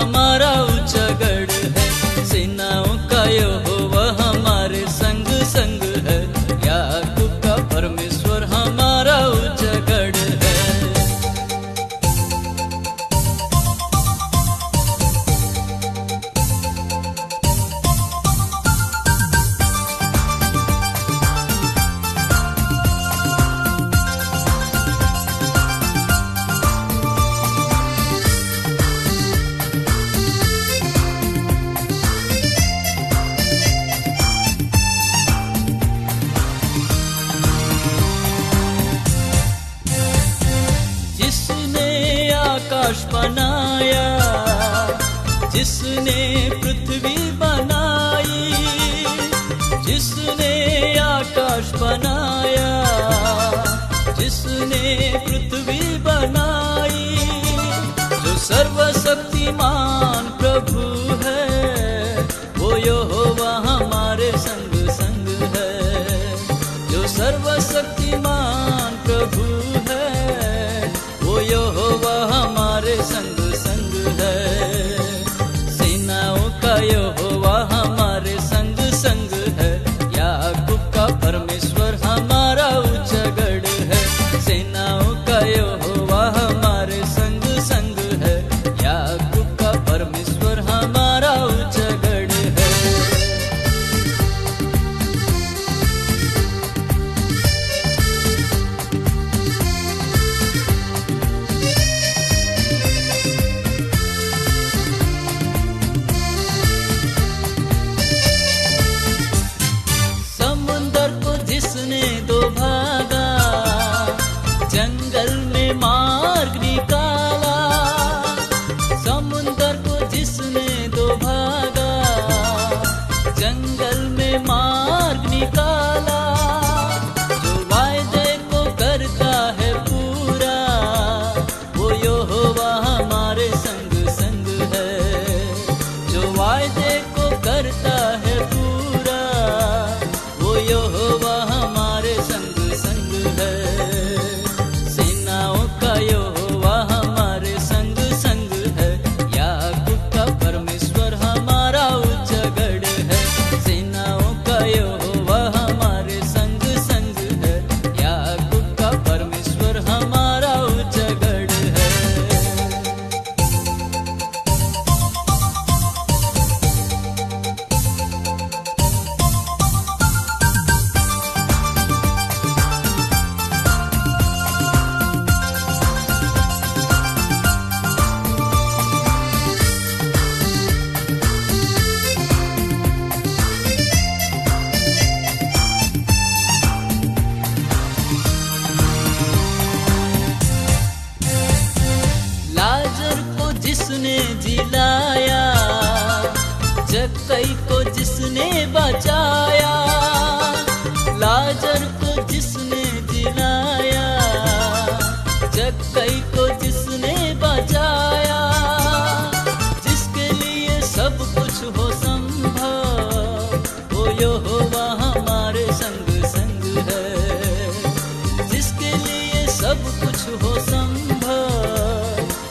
हमारा ऊंचा गढ़ है। सेनाओं का यहोवा हमारे संग संग है। याकूब का परमेश्वर हमारा ऊंचा गढ़ है। आकाश बनाया, जिसने पृथ्वी बनाई, जिसने आकाश बनाया, जिसने पृथ्वी बनाई, जो सर्वशक्तिमान प्रभु है, वो यहोवा हमारे संग संग है। जो सर्वशक्तिमान प्रभु है, वो यहोवा हमारे संग संग है। सेनाओं का यहोवा हमारे संग संग है। याकूब का परमेश्वर हमारा ऊंचा गढ़ है। सेनाओं का यहोवा हमारे संग संग है। याकूब का परमेश्वर हमारा ऊंचा गढ़ है। जिसने दो भागा, जंगल में मार्ग निकाला। समुंदर को जिसने दो भागा, जंगल में मार्ग निकाला। जो वायदे को करता है पूरा, वो यहोवा हमारे संग संग है। जो वायदे को करता है पूरा, वो यहोवा हमारे संग संग है। सेनाओं का यहोवा हमारे संग संग है। याकूब का परमेश्वर हमारा ऊंचा गढ़ है। सेनाओं का यहोवा हमारे संग संग है। याकूब का परमेश्वर हमारा ऊंचा गढ़ है। लाजर को जिसने जिलाया, जक्कई को जिसने बचाया। लाजर को जिसने जिलाया, जक्कई को जिसने बचाया। जिसके लिए सब कुछ हो संभव, वो यहोवा हमारे संग संग है। जिसके लिए सब कुछ हो संभव,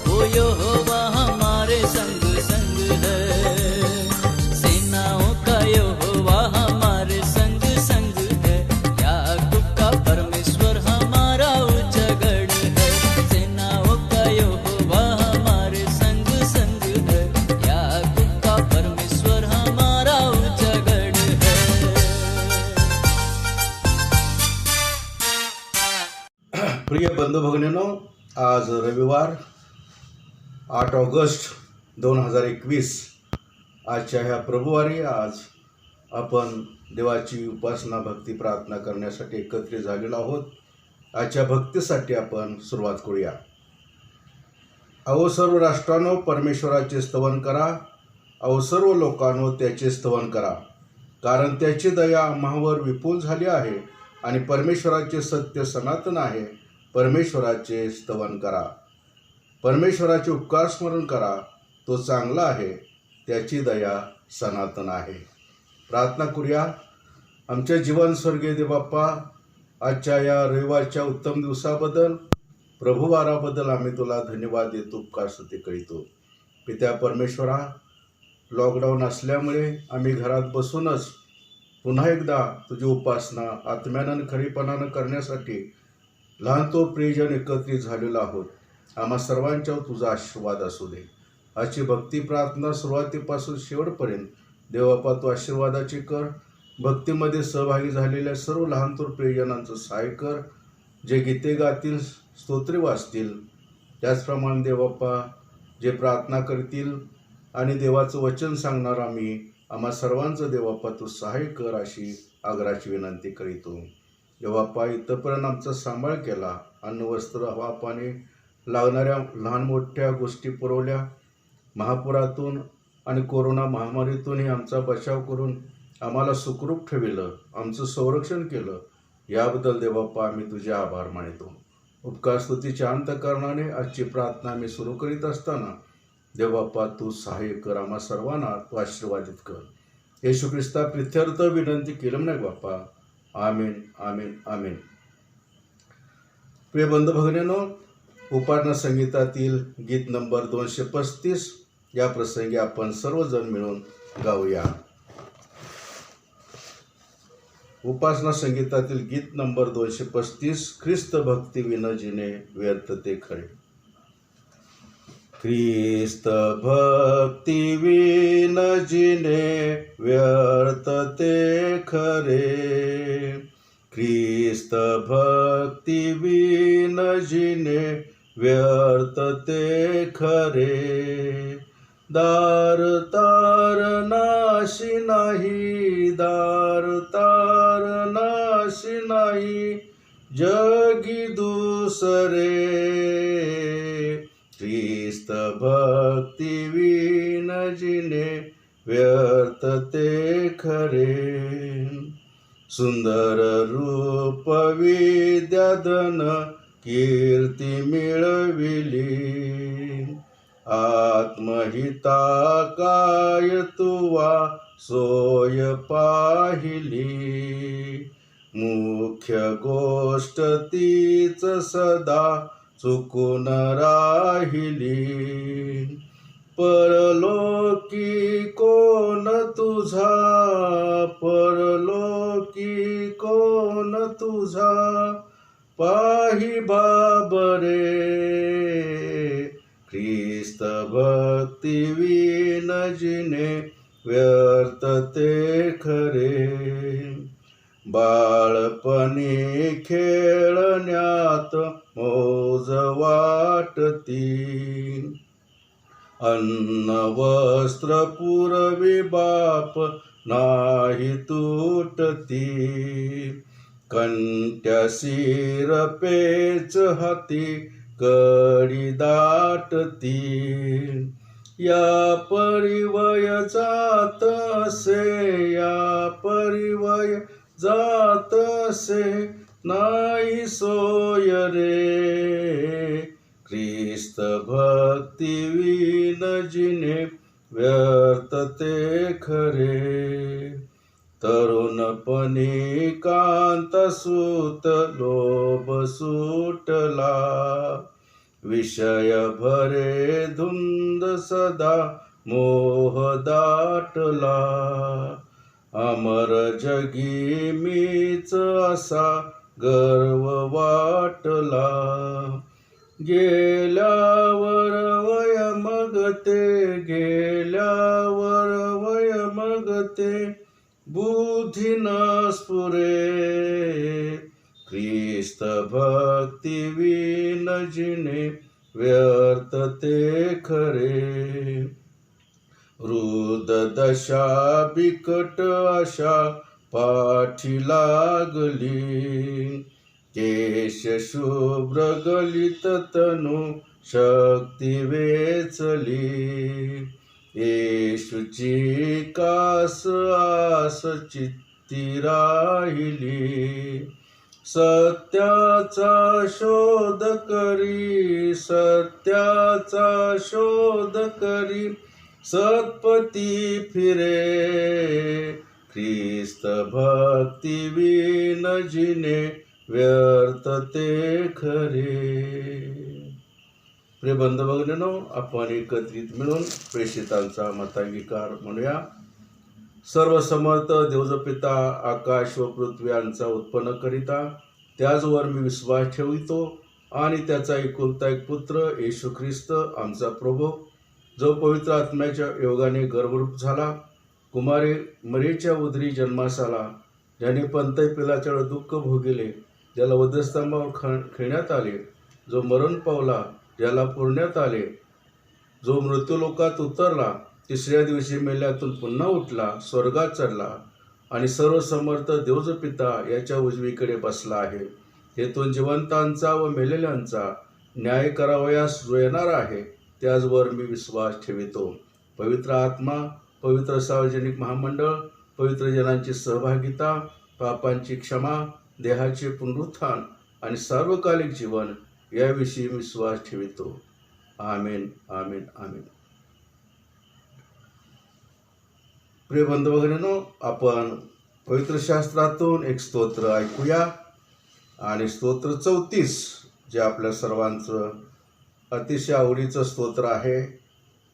वो यहोवा हमारे संग संग है। सेनाओं का यहोवा हमारे संग संग है। याकूब का परमेश्वर हमारा ऊंचा गढ़ है। सेनाओं का यहोवा हमारे संग संग है। याकूब का परमेश्वर हमारा ऊंचा गढ़ है। प्रिय बंधू भगिनींनो, आज रविवार 8 ऑगस्ट 2021 आजच्या ह्या प्रभुवारी आज आपण देवाची उपासना भक्ती प्रार्थना करण्यासाठी एकत्रित झालेलो आहोत. आजच्या भक्तीसाठी आपण सुरुवात करूया. अहो सर्व राष्ट्रांनो परमेश्वराचे स्तवन करा. अहो सर्व लोकांनो त्याचे स्तवन करा, कारण त्याची दया आम्हावर विपुल झाली आहे आणि परमेश्वराचे सत्य सनातन आहे. परमेश्वराचे स्तवन करा. परमेश्वराचे उपकार स्मरण करा. तो चांगला आहे, त्याची दया सनातन आहे. प्रार्थना करूया. आमच्या जीवन स्वर्गीय देव बाप्पा, आजच्या या रविवारच्या उत्तम दिवसाबद्दल, प्रभुवाराबद्दल आम्ही तुला धन्यवाद देतो, उपकार स्तुती करीतो. पित्या परमेश्वरा, लॉकडाऊन असल्यामुळे आम्ही घरात बसूनच पुन्हा एकदा तुझी उपासना आत्म्यानं खरीपणानं करण्यासाठी लहान तो प्रियजन एकत्रित झालेलो आहोत. आम्हा सर्वांच्यावर तुझा आशीर्वाद असू दे. आजची भक्ती प्रार्थना सुरुवातीपासून शेवटपर्यंत देवबापा तू आशीर्वादाची कर. भक्तीमध्ये सहभागी झालेल्या सर्व लहान थोर प्रियजनांचं सहाय्य कर. जे गीते गातील, स्तोत्रे वाचतील, त्याचप्रमाणे देवबापा जे प्रार्थना करतील आणि देवाचं वचन सांगणार आम्हा सर्वांचं देवबापा तू सहाय्य कर अशी आग्रहाची विनंती करीतो. देवबापा इथंपर्यंत आमचा सांभाळ केला, अन्न वस्त्र हवा पाणी लागणाऱ्या लहान मोठ्या गोष्टी पुरवल्या. महापुरातून आणि कोरोना महामारीतूनही आमचा बचाव करून आम्हाला सुखरूप ठेविलं, आमचं संरक्षण केलं. याबद्दल देवबापा आम्ही तुझे आभार मानतो. उपकार स्तुतीच्या अंतःकरणाने आजची प्रार्थना आम्ही सुरू करीत असताना देवबापा तू सहाय्य कर, आम्हा सर्वांना तू आशीर्वादित कर. येशू ख्रिस्ता प्रित्यर्थ विनंती केलं नाही बाप्पा. आमीन आमीन आमीन. प्रिय बंधू भगिनींनो, उपासना संगीतातील गीत नंबर 235 या प्रसंगी आपण सर्वजण मिळून गाऊया. उपासना संगीतातील गीत नंबर 235, ख्रिस्त भक्ती विन जिने व्यर्थ ते खरे. ख्रिस्त भक्ती विन जिने व्यर्थ ते खरे. ख्रिस्त भक्ती विन जिने व्यर्थ ते खरे. दार तार नाशी नाही, दार तार नाशी नाही, जगी दुसरे. ख्रिस्त भक्ती विन जिने व्यर्थ ते खरे. सुंदर रूप विद्याधन कीर्ती मिळविली, आत्महिता काय तुवा सोय पाहिली. मुख्य गोष्ट तीच सदा चुकून राहिली. परलोकी कोण तुझा, परलोकी कोण तुझा, पाही बाबरे. ख्रिस्त भक्ती विन जिने व्यर्थ ते खरे. बाळपणी खेळण्यात मौज वाटती, अन्न वस्त्र पुरवी बाप नाही तुटती. कंठ्यासी पेच हाती कडी दाटती. या परिवय जात असे, या परिवय जात असे, नाही सोय रे. ख्रिस्त भक्ती विन जिने व्यर्थ ते खरे. तरुणपणी कांत सूत लोभ सुटला, विषय भरे धुंद सदा मोह दाटला. अमर जगी मीच असा गर्व वाटला. गेल्यावर वय मगते, गेल्यावर वय मगते, बुद्धी न स्फुरे. ख्रिस्त भक्ती विन जिने व्यर्थ ते खरे. रुद दशा बिकट अशा पाठी लागली, केश शुभ्र गलित तनु शक्ती वेचली. येशूची कास आस चित्ती राहिली, सत्याचा शोध करी, सत्याचा शोध करी, सत्पती फिरे. ख्रिस्त भक्ती विन जिने व्यर्थ ते खरे. प्रिय बंधू भगिनींनो, आपण एकत्रित मिळून प्रेषितांचा मतांगीकार म्हणूया. सर्व समर्थ देवजपिता आकाश व पृथ्वी यांचा उत्पन्न करिता त्याचवर मी विश्वास ठेवितो आणि त्याचा एकुलता एक पुत्र येशू ख्रिस्त आमचा प्रभू, जो पवित्र आत्म्याच्या योगाने गर्भरूप झाला, कुमारी मरीच्या उदरी जन्मास आला, ज्याने पंतय पिलाच्यावर दुःख भोगिले, ज्याला वधस्तंभावर खेळण्यात आले, जो मरण पावला, ज्याला पुरण्यात आले, जो मृत्यूलोकात उतरला, तिसऱ्या दिवशी मेल्यातून पुन्हा उठला, स्वर्गात चढला आणि सर्व समर्थ देवज पिता याच्या उजवीकडे बसला आहे. तेथून जिवंतांचा व मेलेल्यांचा न्याय करावयास जो येणार आहे, त्याचवर मी विश्वास ठेवितो. पवित्र आत्मा, पवित्र सार्वजनिक महामंडळ, पवित्र जनांची सहभागिता, पापांची क्षमा, देहाचे पुनरुत्थान आणि सार्वकालिक जीवन याविषयी विश्वास ठेवितो. आमेन, आमेन, आमेन. प्रिय बंधू भगिनींनो, आपण पवित्र शास्त्रातून एक स्तोत्र ऐकूया आणि स्तोत्र 34 जे आपल्या सर्वांचं अतिशय आवडीचं स्तोत्र आहे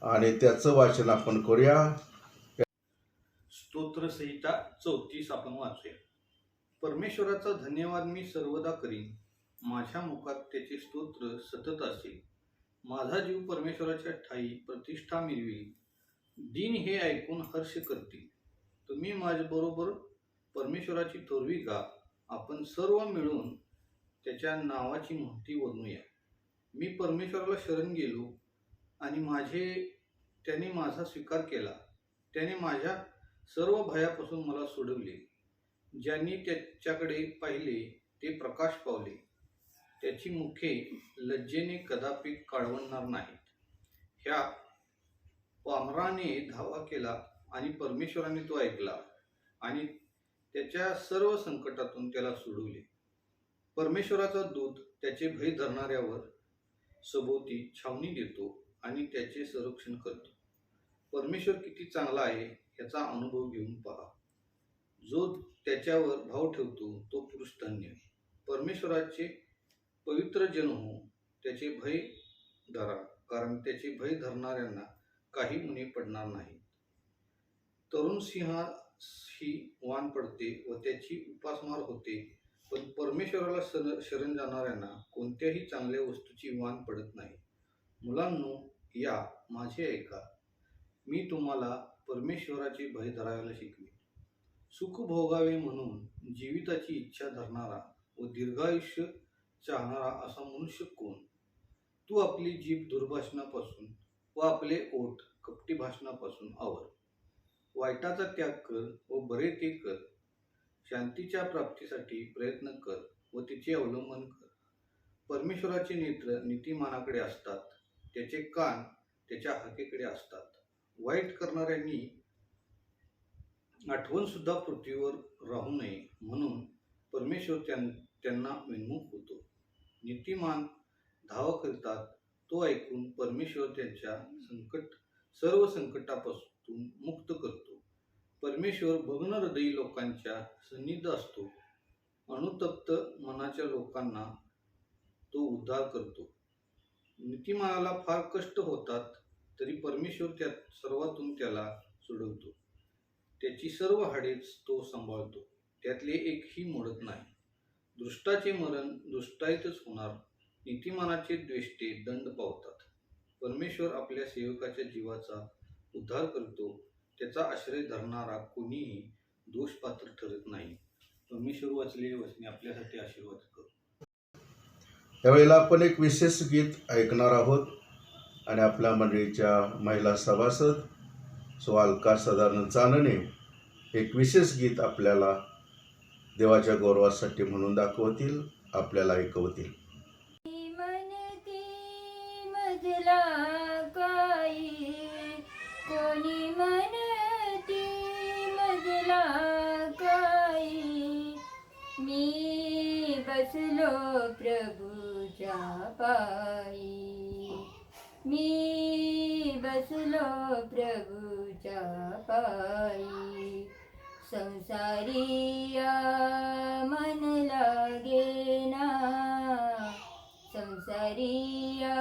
आणि त्याचं वाचन आपण करूया. स्तोत्रसंहिता 34 आपण वाचूया. परमेश्वराचा धन्यवाद मी सर्वदा करीन, माझ्या मुखात त्याचे स्तोत्र सतत असेल. माझा जीव परमेश्वराच्या ठायी प्रतिष्ठा मिळवी, दिन हे ऐकून हर्ष करतील. तुम्ही माझ्याबरोबर परमेश्वराची थोरवी गा, आपण सर्व मिळून त्याच्या नावाची महती वर्णूया. मी परमेश्वराला शरण गेलो आणि त्याने माझा स्वीकार केला. त्याने माझ्या सर्व भयापासून मला सोडवले. ज्यांनी त्याच्याकडे पाहिले ते प्रकाश पावले. त्याची मुखे लज्जेने कदापि काळवणार नाहीत. ह्या पामराने धावा केला आणि परमेश्वराने तो ऐकला आणि त्याच्या सर्व संकटातून त्याला सोडवले. परमेश्वराचा दूत त्याचे भय धरणाऱ्यावर सभोवती छावणी देतो आणि त्याचे संरक्षण करतो. परमेश्वर किती चांगला आहे याचा अनुभव घेऊन पहा. जो त्याच्यावर भाव ठेवतो तो पुरुष धन्य. परमेश्वराचे पवित्र जन हो, त्याचे भय धरा, कारण त्याचे भय धरणाऱ्यांना काही उणे पडणार नाही. तरुण सिंहाशी वान पडते व त्याची उपासमार होते, पण परमेश्वराला शरण जाणाऱ्यांना कोणत्याही चांगल्या वस्तूची वान पडत नाही. मुलांनो, या माझे ऐका, मी तुम्हाला परमेश्वराचे भय धरायला शिकवे. सुख भोगावे म्हणून जीविताची इच्छा धरणारा व दीर्घायुष्य चाहणारा असा मनुष्य कोण? तू आपली जीभ दुर्भाषणापासून व आपले ओठ कपटी भाषणापासून आवर. वाईटाचा त्याग कर व बरे ते कर. शांतीच्या प्राप्तीसाठी प्रयत्न कर व तिचे अवलंबन कर. परमेश्वराचे नेत्र नीतिमानाकडे असतात, त्याचे कान त्याच्या हाकेकडे असतात. वाईट करणाऱ्यांनी आठवण सुद्धा पृथ्वीवर राहू नये म्हणून परमेश्वर त्यांना विन्मुख होतो. नीतिमान धावा करतात, तो ऐकून परमेश्वर त्यांच्या सर्व संकटापासून मुक्त करतो. परमेश्वर भग्न हृदयी लोकांच्या सन्निध असतो. अनुतप्त मनाच्या लोकांना तो उद्धार करतो. नीतिमानाला फार कष्ट होतात तरी परमेश्वर सर्वातून त्याला सोडवतो. त्याची सर्व हाडेच तो सांभाळतो, त्यातले एकही मोडत नाही. दुष्टाचे मरण दुष्टाईतच होणार, नीतिमानाचे द्वेष्टे दंड पावतात. परमेश्वर आपल्या सेवकाच्या जीवाचा उद्धार करतो, त्याचा आश्रय धरणारा कोणीही दोषपात्र ठरत नाही. परमेश्वर वाचलेले वचने आपल्यासाठी आशीर्वाद करू. यावेळेला आपण एक विशेष गीत ऐकणार आहोत आणि आपल्या मंडळीच्या महिला सभासद स्वालका सदानंद चानने एक विशेष गीत आपल्याला देवाच्या गौरवासाठी म्हणून दाखवतील, आपल्याला ऐकवतील. कोणी म्हणती मजला काही, मी बसलो प्रभूच्या पायी, मी बसलो प्रभूच्या पायी. संसारिया मन लागेना, संसारिया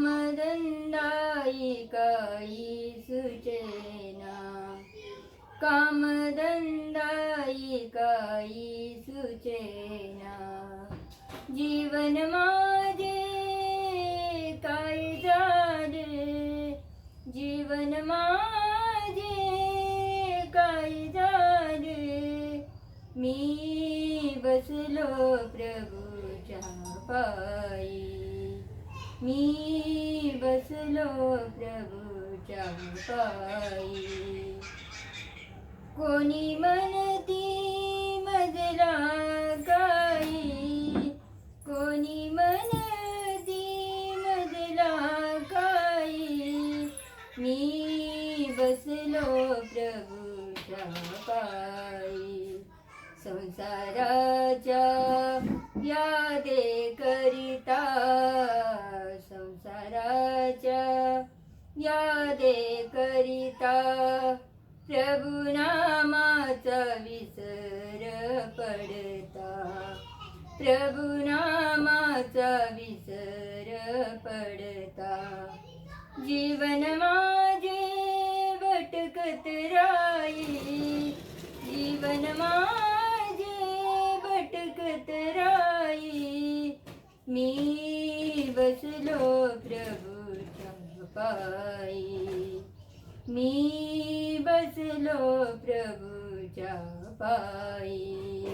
कामधंदाई काही सुचेना कामधंदाई काही सुचेना जीवन माझे काय झाले जीवन माझे काय झाले मी बसलो प्रभूच्या पायी मी बसलो प्रभूच्या पायी कोणी म्हणती मजला काही कोणी म्हणती मजला काही मी बसलो प्रभूच्या पायी संसाराच्या यादे करिता संसाराच्या यादे करिता प्रभुनामाचा विसर पडता प्रभुनामाचा विसर पडता जीवन माझे भटकत राही जीवन माझे भटकत राही मी बसलो प्रभूच्या पायी मी बसलो प्रभूच्या पायी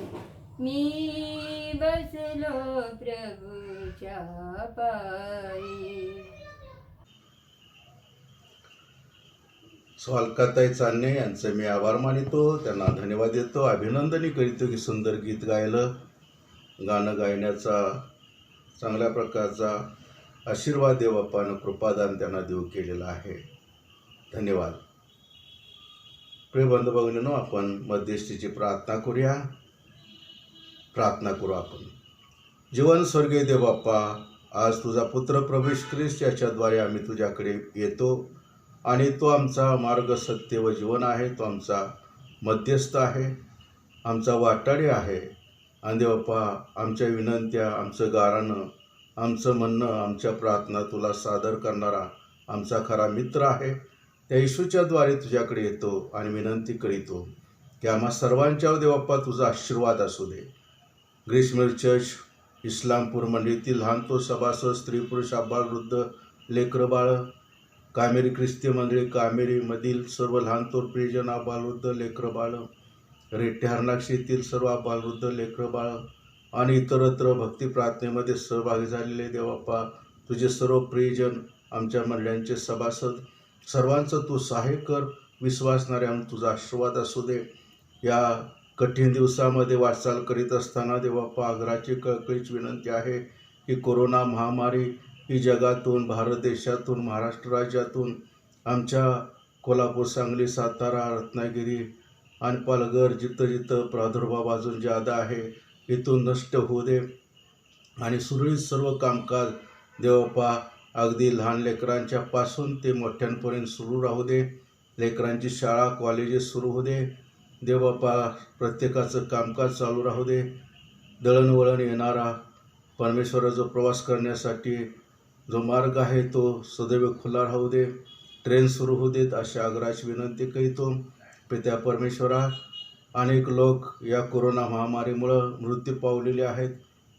मी बसलो प्रभूच्या पायी स्वालकाताई चांदणे यांचे मी आभार मानितो, त्यांना धन्यवाद देतो, अभिनंदनही करीतो की सुंदर गीत गायलं. गाणं गायण्याचा चांगल्या प्रकारचा आशीर्वाद देवबापानं कृपादान त्यांना देऊ केलेला आहे. धन्यवाद. प्रिय बंधू भगिनींनो, आपण मध्यस्थीची प्रार्थना करूया. प्रार्थना करू आपण. जीवन स्वर्गीय देवबाप्पा, आज तुझा पुत्र प्रभू येशू ख्रिस्त याच्याद्वारे आम्ही तुझ्याकडे येतो आणि तो आमचा मार्ग, सत्य व जीवन आहे. तो आमचा मध्यस्थ आहे, आमचा वाटाडी आहे. आणि देवबाप्पा, आमच्या विनंत्या, आमचं गाराणं, आमचं म्हणणं, आमच्या प्रार्थना तुला सादर करणारा आमचा खरा मित्र आहे. त्या येशूच्याद्वारे तुझ्याकडे येतो आणि विनंती करीतो की आम्हा सर्वांच्यावर देवबाप्पा तुझा आशीर्वाद असू दे. ग्रीष्म चर्च इस्लामपूर मंडळीतील लहान तो सभासद, स्त्री पुरुष, आबाल वृद्ध, लेकरं बाळ, कामेरी ख्रिस्ती मंडळी, कामेरीमधील सर्व लहान थोर प्रियजन, आबाल वृद्ध, लेकरं बाळ, रेट्टे हरणाक्षीतील सर्व आबाल वृद्ध, लेकरं बाळ आणि इतरत्र भक्ती प्रार्थनेमध्ये सहभागी झालेले देवबाप्पा, तुझे सर्व प्रियजन, आमच्या मंडळांचे सभासद, सर्वांचं तू सहाय्य कर. विश्वासणाऱ्या तुझा आशीर्वाद असू दे. या कठीण दिवसामध्ये वाटचाल करीत असताना देवबाप्पा, आग्रहाची कळकळीची विनंती आहे की कोरोना महामारी ही जगातून, भारत देशातून, महाराष्ट्र राज्यातून, आमच्या कोल्हापूर, सांगली, सातारा, रत्नागिरी आणि पालघर, जिथं जिथं प्रादुर्भाव अजून ज्यादा आहे, इथून नष्ट होऊ दे आणि सुरळीत सर्व कामकाज देवबाप्पा अगदी लहान लेकरांच्या पासून ते मोठ्यांपर्यंत सुरू राहू दे. लेकरांची शाळा, कॉलेजेस सुरू होऊ दे. देवबाप्पा, प्रत्येकाचं कामकाज चालू राहू दे. दळणवळण येणारा परमेश्वराचा प्रवास करण्यासाठी जो मार्ग आहे तो सदैव खुला राहू दे. ट्रेन सुरू होऊ देत, अशा आग्रहाची विनंती करीतो. पित्या परमेश्वरा, अनेक लोक या कोरोना महामारीमुळं मृत्यू पावलेले आहेत.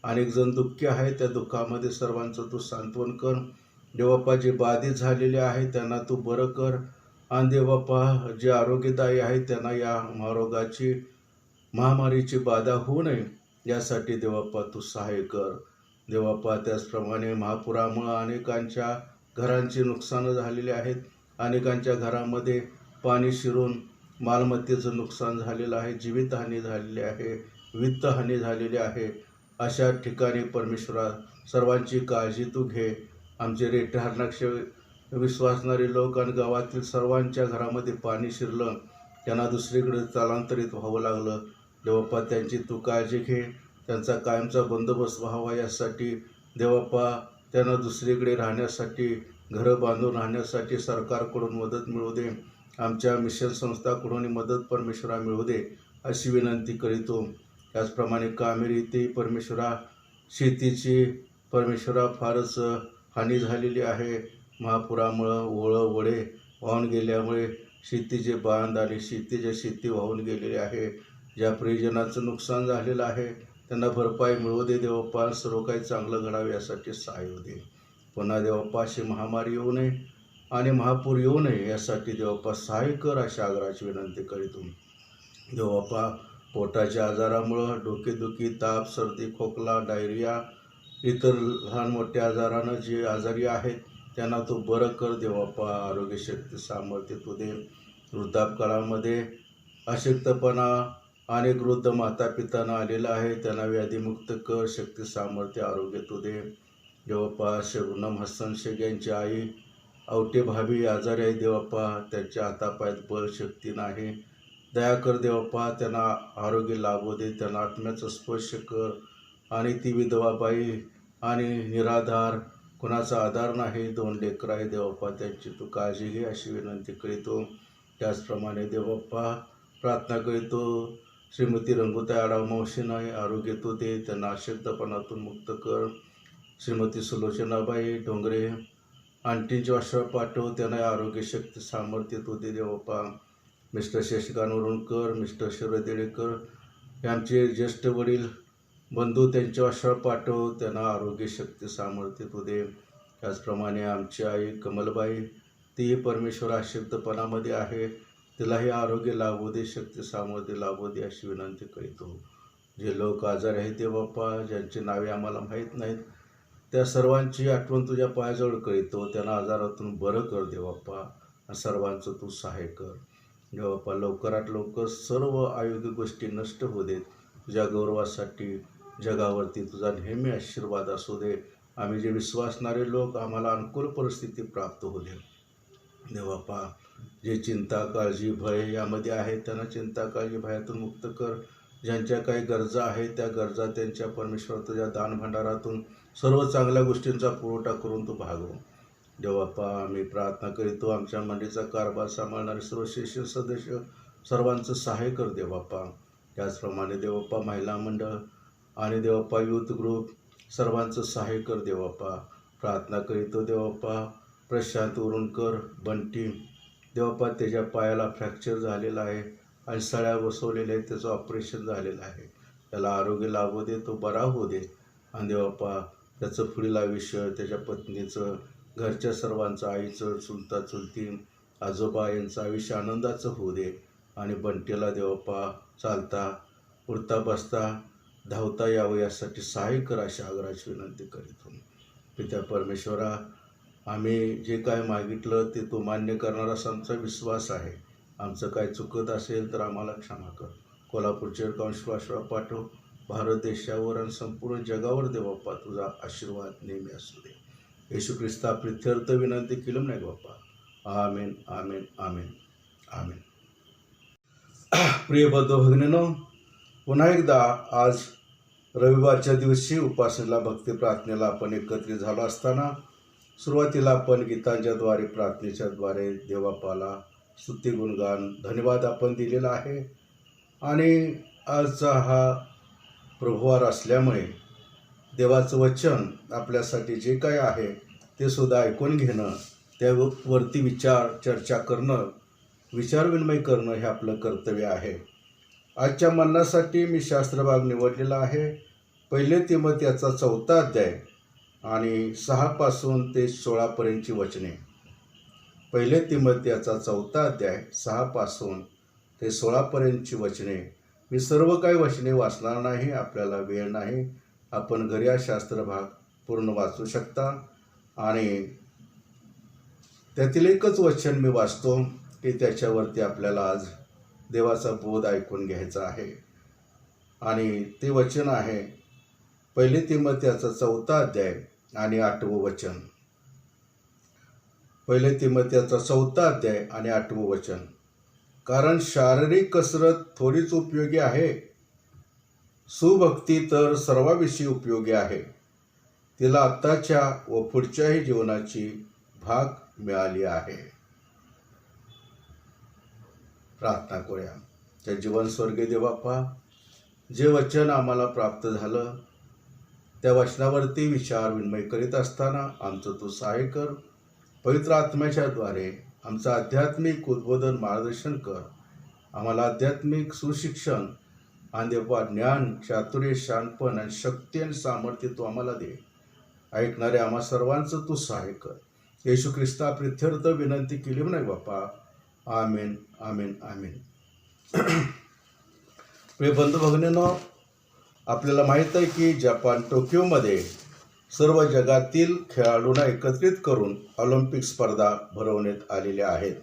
अनेक जण दुःखी आहेत. त्या दुःखामध्ये सर्वांचं तू सांत्वन कर. देवबाप्पा, जे बाधित झालेले आहेत त्यांना तू बरं कर. आणि देवबाप्पा, जे आरोग्यदायी आहेत त्यांना या रोगाची, महामारीची बाधा होऊ नये यासाठी देवबाप्पा तू सहाय्य कर. देवबाप्पा, त्याचप्रमाणे महापुरामुळं अनेकांच्या घरांची नुकसानं झालेली आहेत. अनेकांच्या घरामध्ये पाणी शिरून मालमत्तेचं नुकसान झालेलं आहे, जीवितहानी झालेली आहे, वित्तहानी झालेली आहे. अशा ठिकाणी परमेश्वरा, सर्वांची काळजी तू घे. आमचे रेट्टे हरणाक्ष विश्वासणारे लोक आणि गावातील सर्वांच्या घरामध्ये पाणी शिरलं, त्यांना दुसरीकडे स्थलांतरित व्हावं लागलं. देवबाप्पा, त्यांची तू काळजी घे. त्यांचा कायमचा बंदोबस्त व्हावा यासाठी देवबाप्पा, त्यांना दुसरीकडे राहण्यासाठी, घरं बांधून राहण्यासाठी सरकारकडून मदत मिळू दे. आमच्या मिशन संस्थाकडून मदत परमेश्वरा मिळू दे अशी विनंती करीतो. त्याचप्रमाणे कामेरी ते परमेश्वरा, शेतीची परमेश्वरा फारच हानी झालेली आहे. महापुरामुळं ओळं वडे वाहून गेल्यामुळे शेतीचे बांध आणि शेतीच्या शेती वाहून गेलेली आहे. ज्या परिजनाचं नुकसान झालेलं आहे त्यांना भरपाई मिळू दे देवप्पा. सर्व काही चांगलं घडावे यासाठी सहाय्य होऊ दे. पुन्हा देवप्पा अशी महामारी येऊ नये आणि महापूर येऊ नये यासाठी देवप्पा सहाय्य कर अशा आग्रहाची विनंती करीतो. देवप्पा पोटाच्या आजारामुळं डोकेदुखी, ताप, सर्दी, खोकला, डायरिया, इतर लहान मोठ्या आजारानं जे आजारी आहेत त्यांना तू बरं कर देवप्पा. आरोग्य शक्ती सामर्थ्य तू दे. वृद्धापकाळामध्ये अशक्तपणा अनेक वृद्ध माता पितांना आलेला आहे, त्यांना व्याधीमुक्त कर. शक्ती सामर्थ्य आरोग्य तू दे देवप्पा. शबनम हसन शेख यांची आई आवटे भाभी आजारी आहे देवप्पा. त्यांच्या हातापायात बळ शक्ती नाही. दया कर देवप्पा. त्यांना आरोग्य लाभू दे. त्यांना आत्म्याचा स्पर्श कर. आणि ती विधवाबाई आणि निराधार, कुणाचा आधार नाही, 2 लेकरं आहे देवप्पा. त्यांची तू काळजी घे अशी विनंती करीतो. त्याचप्रमाणे देवप्पा प्रार्थना करीतो श्रीमती रंगूताई आढाव मावशींना आरोग्य तू दे. त्यांना अशक्तपणातून मुक्त कर. श्रीमती सुलोचनाबाई डोंगरे आंटींचे आश्रय पाठव. त्यांना आरोग्य शक्ती सामर्थ्य तू दे देवप्पा. मिस्टर शशिकांत वरुणकर, मिस्टर शरद येळेकर यांचे ज्येष्ठ वडील बंधू त्यांचे आश्रय पाठव. त्यांना आरोग्य शक्ती सामर्थ्य तू दे. त्याचप्रमाणे आमची आई कमलबाई, तीही परमेश्वर अशक्तपणामध्ये आहे, तिलाही आरोग्य लाभू दे, शक्ती सामर्थ्य लाभू दे अशी विनंती करीतो. जे लोक आजारी आहेत देवप्पा, ज्यांची नावे आम्हाला माहीत नाहीत, त्या सर्वांची आठवण तुझ्या पायाजवळ करीतो. त्यांना आजारातून बरं कर देवप्पा. सर्वांचं तू सहाय्य कर देवप्पा. लवकरात लवकर सर्व अयोग्य गोष्टी नष्ट होऊ देत. तुझ्या गौरवासाठी जगावरती तुझा नेहमी आशीर्वाद असू दे. आम्ही जे विश्वासणारे लोक, आम्हाला अनुकूल परिस्थिती प्राप्त होऊ दे देवप्पा. जे चिंता, काळजी, भय यामध्ये आहेत त्यांना चिंता, काळजी, भयातून मुक्त कर. ज्यांच्या काही गरजा आहेत त्या गरजा त्यांच्या परमेश्वर तुझ्या दानभंडारातून सर्व चांगल्या गोष्टींचा पुरवठा करून तू भागव देवप्पा. आम्ही प्रार्थना करीतो आमच्या मंडळीचा कारभार सांभाळणारे सर्व शिष्य सदस्य सर्वांचं सहाय्य कर देवप्पा. त्याचप्रमाणे देवप्पा महिला मंडळ आणि देवप्पा यूथ ग्रुप सर्वांचं सहाय्य कर देवप्पा. प्रार्थना करीतो देवप्पा प्रशांत उरुणकर बंटी देवप्पा, त्याच्या पायाला फ्रॅक्चर झालेला आहे आणि सळ्या बसवलेल्या आहेत, त्याचं ऑपरेशन झालेलं आहे. त्याला आरोग्य लाभू दे, तो बरा होऊ दे. आणि देवप्पा त्याचं पुढील आयुष्य, त्याच्या पत्नीचं, घरच्या सर्वांचं, आईचं, चुलता चुलती, आजोबा यांचं आयुष्य आनंदाचं होऊ दे. आणि बंटीला देवप्पा चालता, उठता, बसता, धावता यावं यासाठी सहाय्य कर अशा आग्रहाची विनंती करीतो. पित्या परमेश्वरा, आम्ही जे काय मागितलं ते तू मान्य करणारा आमचा विश्वास आहे. आमचं काय चुकत असेल तर आम्हाला क्षमा कर. कोल्हापूरचे काउन्सिलर पाठव. भारत देशावर आणि संपूर्ण जगावर देवप्पा तुझा आशीर्वाद नेहमी असू दे. येशू ख्रिस्ता प्रित्यर्थ विनंती केलं नाही बाप्पा. आमेन, आमेन, आमेन, आमेन. प्रिय बंधू भगिनींनो, पुन्हा एकदा आज रविवारच्या दिवशी उपासनेला, भक्ती प्रार्थनेला आपण एकत्रित झालो असताना सुरुवातीला आपण गीतांच्याद्वारे, प्रार्थनेच्याद्वारे देवबापाला स्तुती, गुणगान, धन्यवाद आपण दिलेला आहे. आणि आजचा हा प्रभुवार असल्यामुळे देवाचं वचन आपल्यासाठी जे काय आहे ते सुद्धा ऐकून घेणं, त्यावरती चर्चा करणं, विचारविनिमय करणं हे आपलं कर्तव्य आहे. आजच्या मननासाठी मी शास्त्रभाग निवडलेला आहे. 1 तिमोथेचा 4 अध्याय आणि 6 ते 16 वचने. 1 तिमोथेचा 4 अध्याय 6 ते 16 वचने. मी सर्व काही वचने वाचणार नाही, आपल्याला वेळ नाही. आपण घरी हा शास्त्रभाग पूर्ण वाचू शकता. आणि त्यातील एकच वचन मी वाचतो की त्याच्यावरती आपल्याला आज देवाचा बोध ऐकून घ्यायचा आहे. आणि ते वचन आहे 1 तिमोथेचा 4 अध्याय आणि 8 वचन. 1 तिमोथेचा 4 अध्याय आणि 8 वचन. कारण शारीरिक कसरत थोडीच उपयोगी आहे, सुभक्ती तर सर्वाविषयी उपयोगी आहे. तिला आत्ताच्या व पुढच्याही जीवनाची भाग मिळाली आहे. प्रार्थना करूया. त्या जीवन स्वर्गीय देवबापा, जे वचन आम्हाला प्राप्त झालं त्या वचनावरती विचार विनिमय करीत असताना आमचं तू सहाय्य कर. पवित्र आत्म्याच्या द्वारे आमचं आध्यात्मिक उद्बोधन मार्गदर्शन कर. आम्हाला आध्यात्मिक सुशिक्षण आणि देवा ज्ञान, चातुर्य, शहाणपण आणि शक्ती आणि सामर्थ्य तू आम्हाला दे. ऐकणाऱ्या आम्हा सर्वांचं तू सहाय्य कर. येशू ख्रिस्ता प्रित्यर्थ विनंती केली नाही बापा. आमेन, आमेन, आमेन. प्रिय बंधू भगिनींनो, आपल्याला माहीत आहे की जपान टोकियोमध्ये सर्व जगातील खेळाडूंना एकत्रित करून ऑलिम्पिक स्पर्धा भरवण्यात आलेल्या आहेत.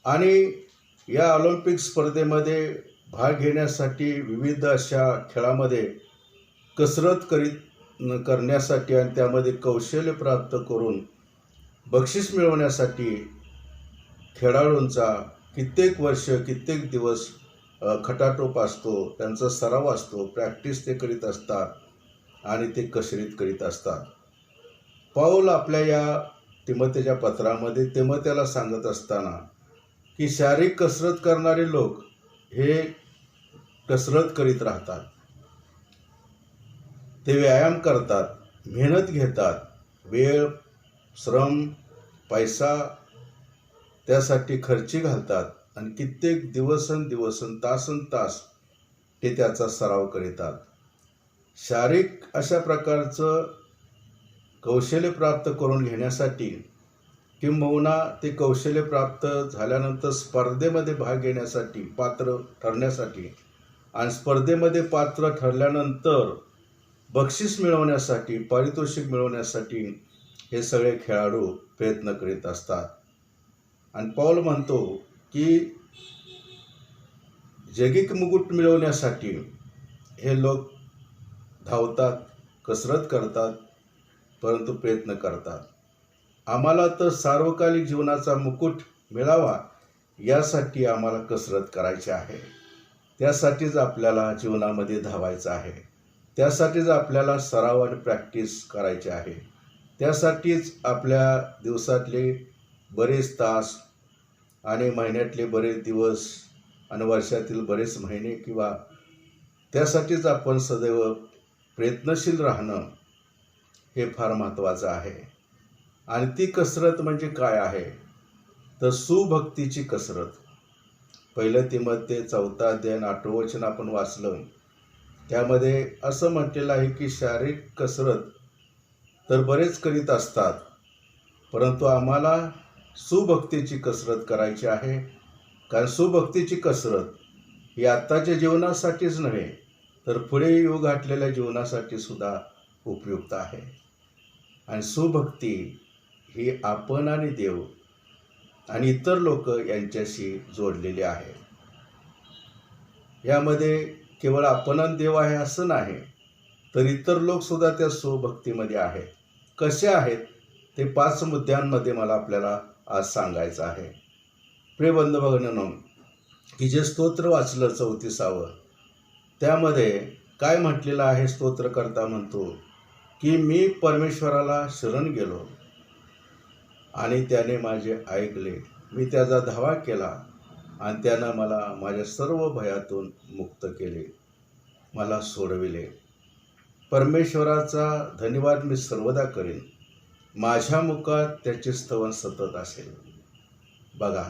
आणि या ऑलिम्पिक स्पर्धेमध्ये भाग घेण्यासाठी विविध अशा खेळामध्ये कसरत करण्यासाठी आणि त्यामध्ये कौशल्य प्राप्त करून बक्षीस मिळवण्यासाठी खेळाडूंचा कित्येक वर्ष, कित्येक दिवस खटाटोप असतो, त्यांचा सराव असतो, प्रॅक्टिस ते करीत असतात आणि ते कसरत करीत असतात. पाऊल आपल्या या तिमोथेच्या पत्रामध्ये तिमोथेला सांगत असताना की शारीरिक कसरत करणारे लोक हे कसरत करीत राहतात, ते व्यायाम करतात, मेहनत घेतात, वेळ, श्रम, पैसा त्यासाठी खर्ची घालतात आणि कित्येक दिवसन तास ते त्याचा सराव करीतात. शारीरिक अशा प्रकारचं कौशल्य प्राप्त करून घेण्यासाठी किंबहुना ते कौशल्य प्राप्त झाल्यानंतर स्पर्धेमध्ये भाग घेण्यासाठी, पात्र ठरण्यासाठी आणि स्पर्धेमध्ये पात्र ठरल्यानंतर बक्षीस मिळवण्यासाठी, पारितोषिक मिळवण्यासाठी हे सगळे खेळाडू प्रयत्न करीत असतात. आणि पौल म्हणतो की जगिक मुकुट मिळवण्यासाठी हे लोक धावतात, कसरत करतात, परंतु प्रयत्न करतात. आम्हाला तर सार्वकालिक जीवनाचा मुकुट मिळावा यासाठी आम्हाला कसरत करायची आहे. त्यासाठीच आपल्याला जीवनामध्ये धावायचं आहे. त्यासाठीच आपल्याला सराव आणि प्रॅक्टिस करायची आहे. त्यासाठीच आपल्या दिवसातले बरेच तास आणि महिन्यातले बरेच दिवस आणि वर्षातील बरेच महिने किंवा त्यासाठीच आपण सदैव प्रयत्नशील राहणं हे फार महत्त्वाचं आहे. आणि ती कसरत म्हणजे काय आहे तर सुभक्तीची कसरत. 1 तिमोथेय 4 अध्याय 8 वचन आपण वाचलं. त्यामध्ये असं म्हटलेलं आहे की शारीरिक कसरत तर बरेच करीत असतात, परंतु आम्हाला सुभक्तीची कसरत करायची आहे. कारण सुभक्तीची कसरत ही आत्ताच्या जीवनासाठीच नव्हे तर पुढे येऊ घातलेल्या जीवनासाठी सुद्धा उपयुक्त आहे. आणि सुभक्ती ही आपण आणि देव आणि इतर लोक यांच्याशी जोडलेली आहे. यामध्ये केवळ आपण आणि देव आहे असं नाही, तर इतर लोकसुद्धा त्या सुभक्तीमध्ये आहेत. कसे आहेत ते 5 मुद्द्यांमध्ये मला आपल्याला आज सांगायचं आहे. प्रिय बंधू भगिनींनो, की जे स्तोत्र वाचलं 34, त्यामध्ये काय म्हटलेलं आहे? स्तोत्रकर्ता म्हणतो की मी परमेश्वराला शरण गेलो आणि त्याने माझे ऐकले. मी त्याचा धावा केला आणि त्यानं मला माझ्या सर्व भयातून मुक्त केले, मला सोडविले. परमेश्वराचा धन्यवाद मी सर्वदा करीन, माझ्या मुखात त्याचे स्तवन सतत असेल. बघा,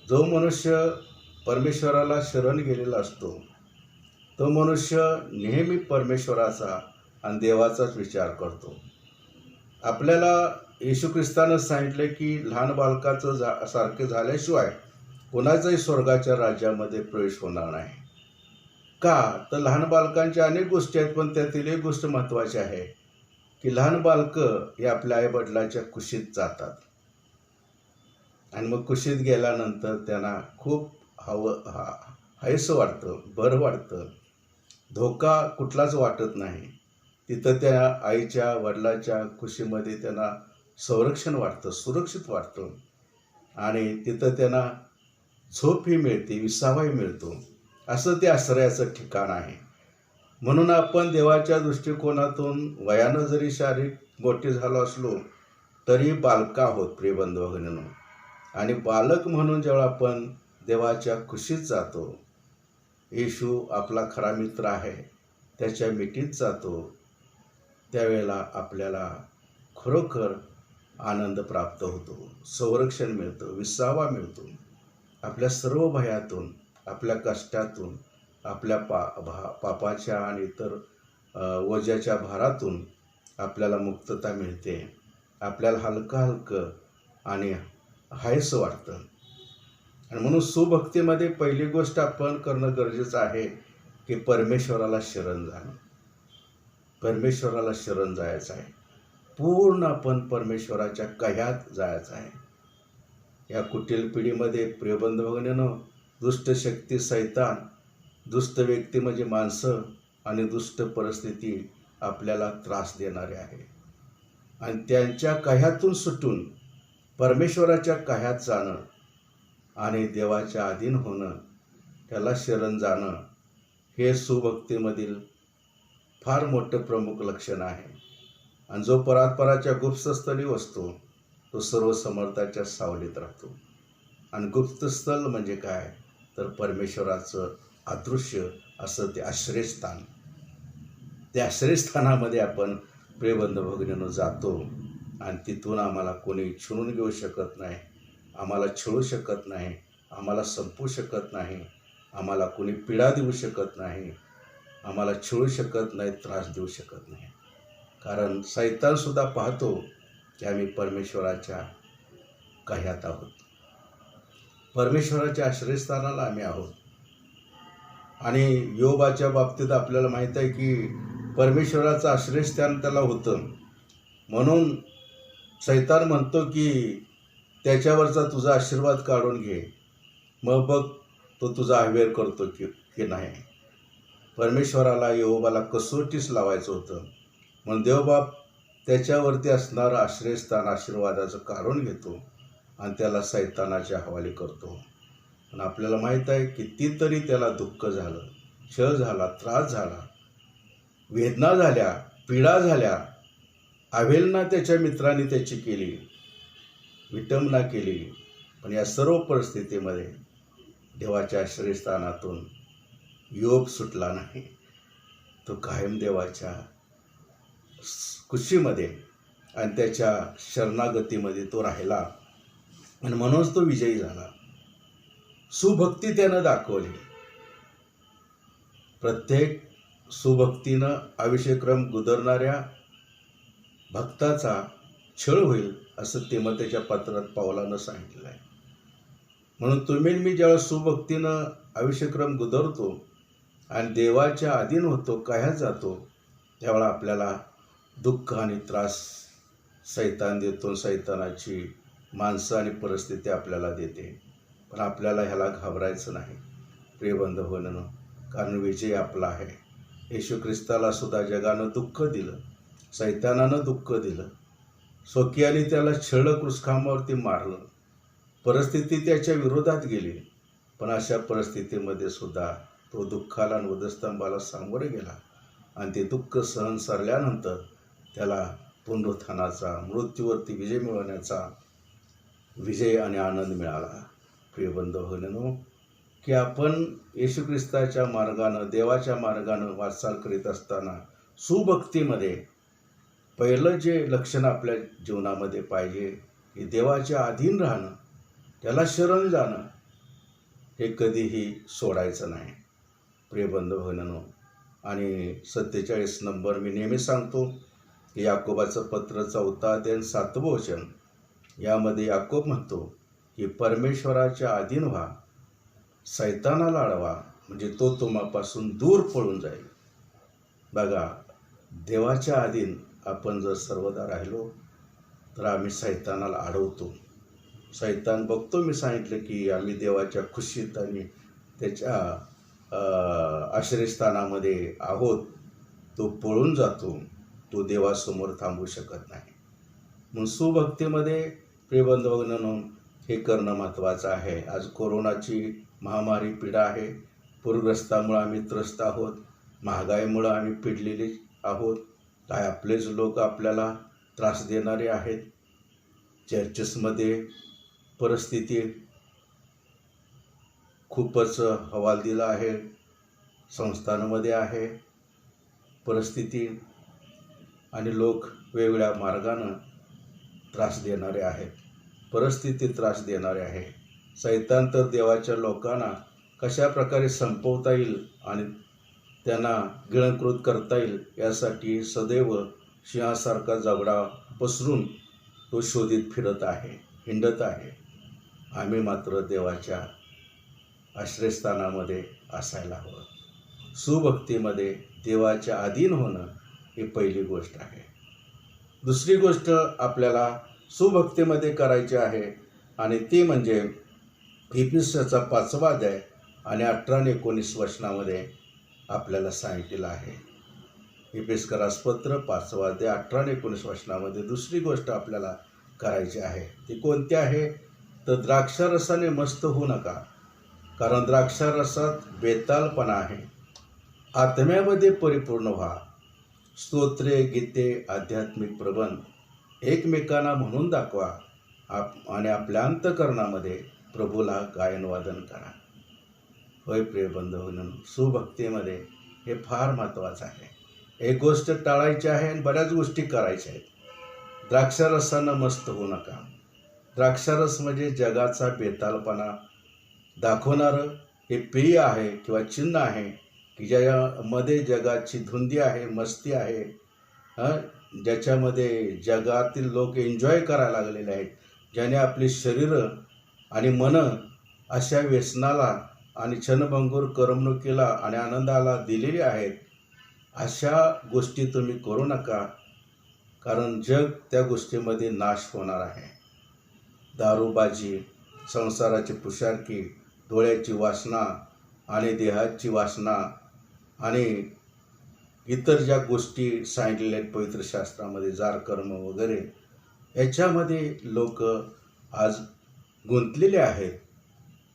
जो मनुष्य परमेश्वराला शरण गेलेला असतो तो मनुष्य नेहमी परमेश्वराचा आणि देवाचाच विचार करतो. आपल्याला येशू ख्रिस्तानं सांगितले की लहान बालकाचं सारखे झाल्याशिवाय कोणाचाही स्वर्गाच्या राज्यामध्ये प्रवेश होणार नाही. का तर लहान बालकांच्या अनेक गोष्टी आहेत, पण त्यातील एक गोष्ट महत्त्वाची आहे की लहान बालकं हे आपल्या आईवडिलाच्या कुशीत जातात आणि मग कुशीत गेल्यानंतर त्यांना खूप हायसं वाटतं, बरं वाटतं, धोका कुठलाच वाटत नाही. तिथं त्या आईच्या वडिलाच्या कुशीमध्ये त्यांना संरक्षण वाटतं, सुरक्षित वाटतं आणि तिथं त्यांना झोपही मिळते, विसावाही मिळतो. असं ते आश्रयाचं ठिकाण आहे. म्हणून आपण देवाच्या दृष्टिकोनातून वयानं जरी शारीरिक मोठे झालो असलो तरी बालक आहोत प्रिय बंधू भगिनींनो. आणि बालक म्हणून जेव्हा आपण देवाच्या कुशीत जातो, येशू आपला खरा मित्र आहे. त्याच्या मिठीत जातो त्यावेळेला आपल्याला खरोखर आनंद प्राप्त होतो, संरक्षण मिळतं, विसावा मिळतो. आपल्या सर्व भयातून, आपल्या कष्टातून, आपल्या पापाच्या आणि इतर ओझ्याच्या भारातून आपल्याला मुक्तता मिळते. आपल्याला हलकं हलकं आणि हायसं वाटतं. आणि म्हणून सुभक्तीमध्ये पहिली गोष्ट आपण करणं गरजेचं आहे की परमेश्वराला शरण जाणं. परमेश्वराला शरण जायचं आहे. पूर्ण आपण परमेश्वराच्या कह्यात जायचं आहे. या कुटील पिढीमध्ये प्रियबंध भगिनींनो, दुष्ट शक्ती सैतान, दुष्ट व्यक्ती म्हणजे माणसं आणि दुष्ट परिस्थिती आपल्याला त्रास देणारे आहे. आणि त्यांच्या कह्यातून सुटून परमेश्वराच्या कह्यात जाणं आणि देवाच्या अधीन होणं, त्याला शरण जाणं, हे सुभक्तीमधील फार मोठं प्रमुख लक्षण आहे. आणि जो परात्पराच्या गुप्तस्थळी बसतो तो सर्व समर्थाच्या सावलीत राहतो. आणि गुप्तस्थळ म्हणजे काय तर परमेश्वराचं अदृश्य असं ते आश्रयस्थान. त्या आश्रयस्थानामध्ये आपण प्रियबंध भगिनींनो जातो आणि तिथून आम्हाला कोणी छळून घेऊ शकत नाही, आम्हाला छळू शकत नाही, आम्हाला संपू शकत नाही, आम्हाला कोणी पीडा देऊ शकत नाही, आम्हाला छळू शकत नाही, त्रास देऊ शकत नाही. कारण सैतानसुद्धा पाहतो की आम्ही परमेश्वराच्या कह्यात आहोत, परमेश्वराच्या आश्रयस्थानाला आम्ही आहोत. आणि योबाच्या बाबतीत आपल्याला माहीत आहे की परमेश्वराचं आश्रयस्थान त्याला होतं. म्हणून सैतान म्हणतो की त्याच्यावरचा तुझा आशीर्वाद काढून घे, मग बघ तो तुझा अव्यय करतो की नाही. परमेश्वराला योबाला कसोटीस लावायचं होतं. म्हणून देवबाप त्याच्यावरती असणारं आश्रयस्थान आशीर्वादाचं काढून घेतो आणि त्याला सैतानाच्या हवाली करतो. आणि आपल्याला माहीत आहे कितीतरी त्याला दुःख झालं, छळ झाला, त्रास झाला, वेदना झाल्या, पीडा झाल्या. अवेलना त्याच्या मित्रांनी त्याची केली, विटंबना केली. पण या सर्व परिस्थितीमध्ये देवाच्या आश्रयस्थानातून योग सुटला नाही. तो कायम देवाच्या कुशीमध्ये आणि त्याच्या शरणागतीमध्ये तो राहिला आणि म्हणूनच तो विजयी झाला. सुभक्ती त्यानं दाखवली. प्रत्येक सुभक्तीनं अभिषेक्रम गुदरणाऱ्या भक्ताचा छळ होईल असं तिमोथेच्या पत्रात पौलानं सांगितलं आहे. म्हणून तुम्ही मी ज्यावेळेस सुभक्तीनं अभिषेक्रम गुदरतो आणि देवाच्या अधीन होतो, कह्यात जातो, त्यावेळेला आपल्याला दुःख आणि त्रास सैतान देतो, सैतानाची माणसं आणि परिस्थिती आपल्याला देते. पण आपल्याला ह्याला घाबरायचं नाही प्रियबंध भगिनींनो, कारण विजय आपला आहे. येशू ख्रिस्ताला सुद्धा जगानं दुःख दिलं, सैतानानं दुःख दिलं, स्वकीयाने त्याला छळ क्रूसखांबावरती मारलं, परिस्थिती त्याच्या विरोधात गेली. पण अशा परिस्थितीमध्ये सुद्धा तो दुःखाला आणि वधस्तंभाला सामोरे गेला आणि ते दुःख सहन सरल्यानंतर त्याला पुनरुत्थानाचा, मृत्यूवरती विजय मिळवण्याचा विजय आणि आनंद मिळाला. प्रियबंध भगिनींनो, की आपण येशू ख्रिस्ताच्या मार्गानं, देवाच्या मार्गानं वाटचाल करीत असताना सुभक्तीमध्ये पहिलं जे लक्षण आपल्या जीवनामध्ये पाहिजे की देवाच्या अधीन राहणं, त्याला शरण जाणं, हे कधीही सोडायचं नाही प्रियबंध भगिनींनो. आणि 47 नंबर मी नेहमी सांगतो की याकोबाचं पत्र 4 अध्याय 7 वचन, यामध्ये याकोब म्हणतो की परमेश्वराच्या अधीन व्हा, सैतानाला अडवा, म्हणजे तो तुम्हापासून दूर पळून जाईल. बघा, देवाच्या अधीन आपण जर सर्वदा राहिलो तर आम्ही सैतानाला अडवतो. सैतान बघतो, मी सांगितलं की आम्ही देवाच्या खुशीत आणि त्याच्या आश्रयस्थानामध्ये आहोत, तो पळून जातो, तो देवासमोर थांबू शकत नाही. म्हणून सुभक्तीमध्ये प्रियबंध भगिनींनो हे करणं महत्त्वाचं आहे. आज कोरोनाची महामारी पीडा आहे, पूरग्रस्तामुळं आम्ही त्रस्त आहोत, महागाईमुळं आम्ही पिडलेले आहोत, काय आपलेच लोक आपल्याला त्रास देणारे आहेत. चर्चेसमध्ये परिस्थिती खूपच हवालदिल आहे, संस्थांमध्ये आहे. परिस्थिती आणि लोक वेगवेगळ्या मार्गानं त्रास देणारे आहेत. परिस्थिती त्रास देणारे आहे. सैतान तर देवाच्या लोकांना कशा प्रकारे संपवता येईल आणि त्यांना गिळंकृत करता येईल यासाठी सदैव सिंहासारखा जबडा पसरून तो शोधित फिरत आहे, हिंडत आहे. आम्ही मात्र देवाच्या आश्रयस्थानामध्ये असायला हवं. सुभक्तीमध्ये देवाच्या अधीन होणं ही पहिली गोष्ट आहे. दुसरी गोष्ट आपल्याला सुभक्तीमध्ये करायची आहे आणि ती म्हणजे इफिसियचा 5वा अध्याय आणि 18 आणि 19 वचनामध्ये आपल्याला सांगितलेलं आहे. इफिसियस पत्र 5वा अध्याय 18 आणि 19 वचनामध्ये दुसरी गोष्ट आपल्याला करायची आहे. ती कोणती आहे? तर द्राक्षारसाने मस्त होऊ नका, कारण द्राक्षारसात बेतालपणा आहे. आत्म्यामध्ये परिपूर्ण व्हा. स्तोत्रे, गीते, आध्यात्मिक प्रबंध एकमेकांना म्हणून दाखवा आणि आपल्या अंतःकरणामध्ये प्रभूला गायनवादन करा. होय प्रिय बंधूंनो, सुभक्तीमध्ये हे फार महत्त्वाचं आहे. एक गोष्ट टाळायची आहे आणि बऱ्याच गोष्टी करायच्या आहेत. द्राक्षारसानं मस्त होऊ नका. द्राक्षारस म्हणजे जगाचा बेतालपणा दाखवणारं हे पेय आहे किंवा चिन्ह आहे की ज्यामध्ये जगाची धुंदी आहे, मस्ती आहे, ज्याच्यामध्ये जगातील लोक एन्जॉय करायला लागलेले आहेत, ज्याने आपली शरीरं आणि मनं अशा व्यसनाला आणि क्षणभंगूर करमणुकीला आणि आनंदाला दिलेली आहेत. अशा गोष्टी तुम्ही करू नका, कारण जग त्या गोष्टीमध्ये नाश होणार आहे. दारूबाजी, संसाराची पुशारकी, डोळ्याची वासना आणि देहाची वासना आणि इतर ज्या गोष्टी सांगितलेल्या आहेत पवित्र शास्त्रामध्ये, जारकर्म वगैरे, याच्यामध्ये लोक आज गुंतलेले आहेत.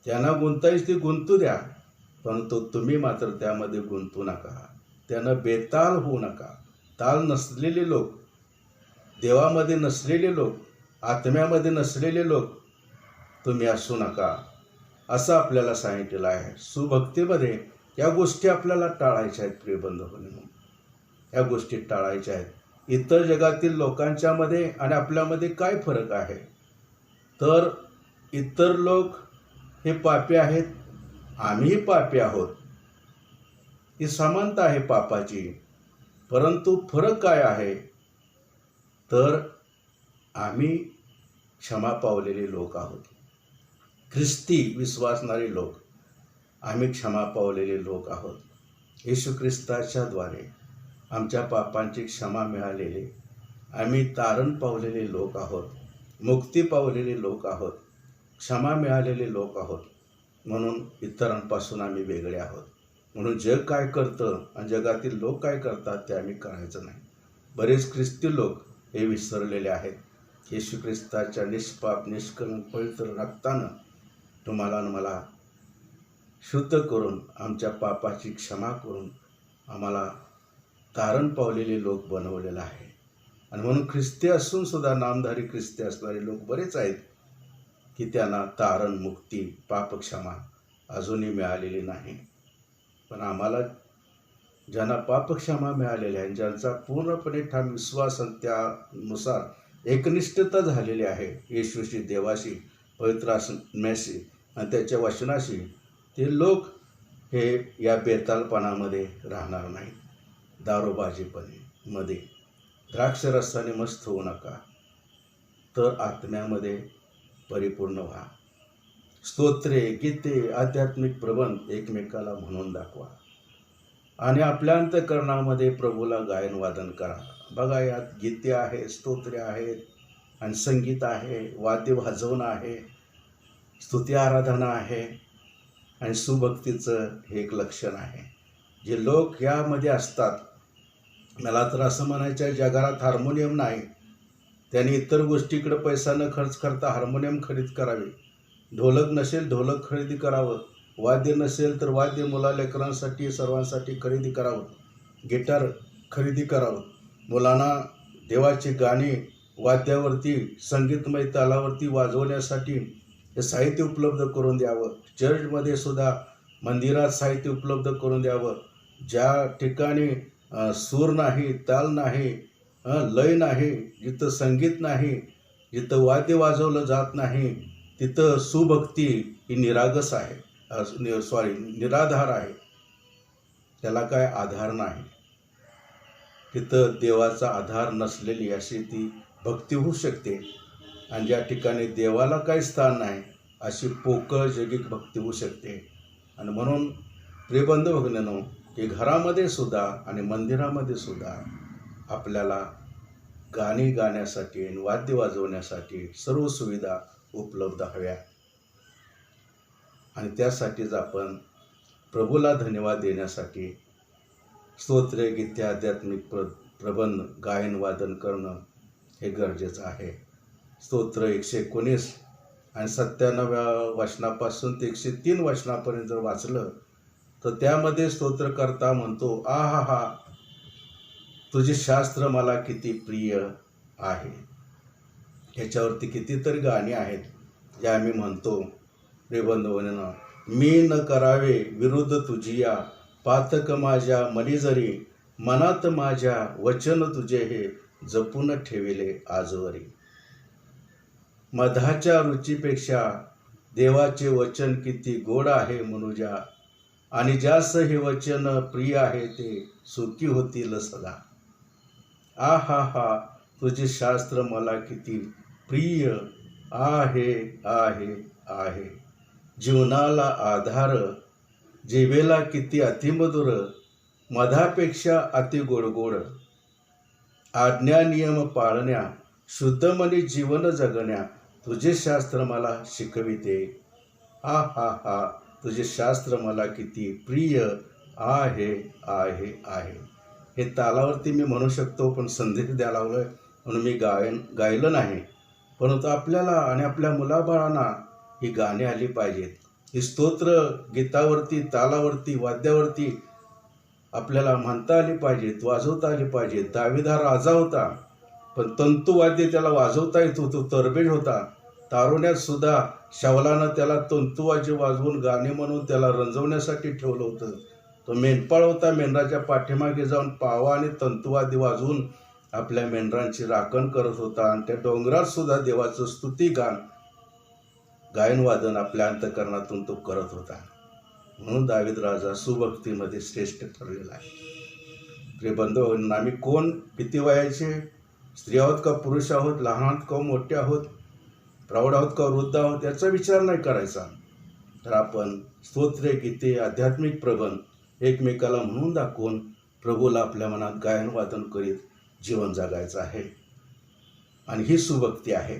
त्यांना गुंतायच ते गुंतू द्या, परंतु तुम्ही मात्र त्यामध्ये गुंतू नका. त्यानं बेताल होऊ नका. ताल नसलेले लोक, देवामध्ये नसलेले लोक, आत्म्यामध्ये नसलेले लोक तुम्ही असू नका, असं आपल्याला सांगितलेलं आहे. सुभक्तीमध्ये या गोष्टी आपल्याला टाळायच्या आहेत. प्रिय बंधूंनो, या गोष्टी टाळायच्या आहेत. इतर जगातील लोकांच्यामध्ये आणि आपल्यामध्ये काय फरक आहे? तर इतर लोक हे पापी आहेत, आम्हीही पापी आहोत. ही समानता आहे पापाची, परंतु फरक काय आहे? तर आम्ही क्षमा पावलेले लोक आहोत. ख्रिस्ती विश्वासणारे लोक, आम्ही क्षमा पावलेले लोक आहोत. येशू ख्रिस्ताच्याद्वारे आमच्या पापांची क्षमा मिळालेली, आम्ही तारण पावलेले लोक आहोत, मुक्ती पावलेले लोक आहोत, क्षमा मिळालेले लोक आहोत. म्हणून इतरांपासून आम्ही वेगळे आहोत. म्हणून जग काय करतं आणि जगातील लोक काय करतात ते आम्ही करायचं नाही. बरेच ख्रिस्ती लोक हे विसरलेले आहेत. येशू ख्रिस्ताच्या निष्पाप निष्कलंक पवित्र रक्तानं तुम्हाला आणि मला शुद्ध करून आमच्या पापाची क्षमा करून आम्हाला तारण पावलेले लोक बनवलेलं आहे. आणि म्हणून ख्रिस्ती असून सुद्धा, नामधारी ख्रिस्ती असणारे लोक बरेच आहेत की त्यांना तारण, मुक्ती, पापक्षमा अजूनही मिळालेली नाही. पण आम्हाला ज्यांना पापक्षमा मिळालेल्या आहे, ज्यांचा पूर्णपणे ठाम विश्वास आणि त्यानुसार एकनिष्ठता झालेली आहे येशूशी, देवाशी, पवित्र आत्म्याशी आणि त्याच्या वचनाशी, ते लोक हे या बेतालपणामध्ये राहणार नाहीत. दारूबाजीपणे द्राक्षरसाने मस्त होऊ नका, तर आत्म्यामध्ये परिपूर्ण व्हा. स्तोत्रे, गीते, आध्यात्मिक प्रबंध एकमेकाला म्हणून दाखवा आणि आपल्या अंतःकरणामध्ये प्रभूला गायन वादन करा. बघा, यात गीते आहे, स्तोत्रे आहेत आणि संगीत आहे, वाद्य वाजवणं आहे, स्तुती आराधना आहे आणि सुभक्तीचं हे एक लक्षण आहे. जे लोक यामध्ये असतात, मला तर असं म्हणायचं आहे, जगात हार्मोनियम नाही, त्यांनी इतर गोष्टीकडे पैसा न खर्च करता हार्मोनियम खरेदी करावी. ढोलक नसेल, ढोलक खरेदी करावं. वाद्य नसेल तर वाद्य मुला लेकरांसाठी सर्वांसाठी खरेदी करावं. गिटार खरेदी करावं. मुलांना देवाची गाणी वाद्यावरती, संगीतमय तालावरती वाजवण्यासाठी हे साहित्य उपलब्ध करून द्यावं. चर्चमध्ये सुद्धा, मंदिरात साहित्य उपलब्ध करून द्यावं. ज्या ठिकाणी सूर नाही, ताल नाही, लय नाही, जिथं संगीत नाही, जिथं वाद्य वाजवलं जात नाही, तिथं सुभक्ती ही निरागस आहे, निराधार आहे. त्याला काय आधार नाही. तिथं देवाचा आधार नसलेली अशी ती भक्ती होऊ शकते. आणि ज्या ठिकाणी देवाला काही स्थान नाही अशी पोकळ जगिक भक्ती होऊ शकते. आणि म्हणून प्रियबंधू भगिनींनो, की घरामध्ये सुद्धा आणि मंदिरामध्ये सुद्धा आपल्याला गाणी गाण्यासाठी आणि वाद्य वाजवण्यासाठी सर्व सुविधा उपलब्ध हव्या. आणि त्यासाठीच आपण प्रभूला धन्यवाद देण्यासाठी स्तोत्र, गीते, आध्यात्मिक प्रबंध गायन वादन करणं हे गरजेचं आहे. स्तोत्र 119 आणि 97व्या वचनापासून ते 103 वचनापर्यंत जर वाचलं तर त्यामध्ये स्तोत्रकर्ता म्हणतो, आहा हा, तुझे शास्त्र मला किती प्रिय आहे. ह्याच्यावरती कितीतरी गाणी आहेत जे आम्ही म्हणतो. प्रियबंधूंनो, मी न करावे विरुद्ध तुझिया, पातक माझ्या मनी जरी, मनात माझ्या वचन तुझे हे जपून ठेविले आजवरी. मधाच्या रुचीपेक्षा देवाचे वचन किती गोड आहे मनुजा, आणि ज्यास हे वचन प्रिय आहे ते सुखी होतील सदा. आहा हा, तुझे शास्त्र मला किती प्रिय आहे आहे आहे. जीवनाला आधार, जिभेला किती अतिमधुर, मधापेक्षा अति गोडगोड. आज्ञा नियम पाळण्या, शुद्ध मनी जीवन जगण्या, तुझे शास्त्र मला शिकविते. हा हा हा, तुझे शास्त्र मला किती प्रिय आहे आहे आहे. हे तालावरती मी म्हणू शकतो, पण संदेश द्यायला लागलोय म्हणून मी गायलं नाही. परंतु आपल्याला आणि आपल्या मुलाबाळांना ही गाणी आली पाहिजेत. ही स्तोत्र गीतावरती, तालावरती, वाद्यावरती आपल्याला म्हणता आली पाहिजेत, वाजवता आली पाहिजेत. दावीद हा राजा होता, पण तंतुवाद्य त्याला वाजवता येत होतं, तरबेज होता. तारुण्यात सुद्धा शावलानं त्याला तंतुवाद्य वाजवून गाणी म्हणून त्याला रंजवण्यासाठी ठेवलं होतं. तो मेंढपाळ होता, मेंढराच्या पाठीमागे जाऊन पावा आणि तंतुवाद्य वाजवून आपल्या मेंढरांची राखण करत होता. आणि त्या डोंगरात सुद्धा देवाचं स्तुतिगान, गायन वादन आपल्या अंतःकरणातून तो करत होता. म्हणून दावीद राजा सुभक्तीमध्ये श्रेष्ठ ठरलेला आहे. प्रिय बंधू, आम्ही कोण, किती वयाचे, स्त्री आहोत का पुरुष आहोत, लहान आहोत का मोठे आहोत, प्रौढ आहोत का वृद्ध आहोत, याचा विचार नाही करायचा. तर आपण स्तोत्रे, गीते, आध्यात्मिक प्रबंध एकमेकाला म्हणून दाखवून प्रभूला आपल्या मनात गायन वादन करीत जीवन जगायचं आहे. आणि ही सुभक्ती आहे.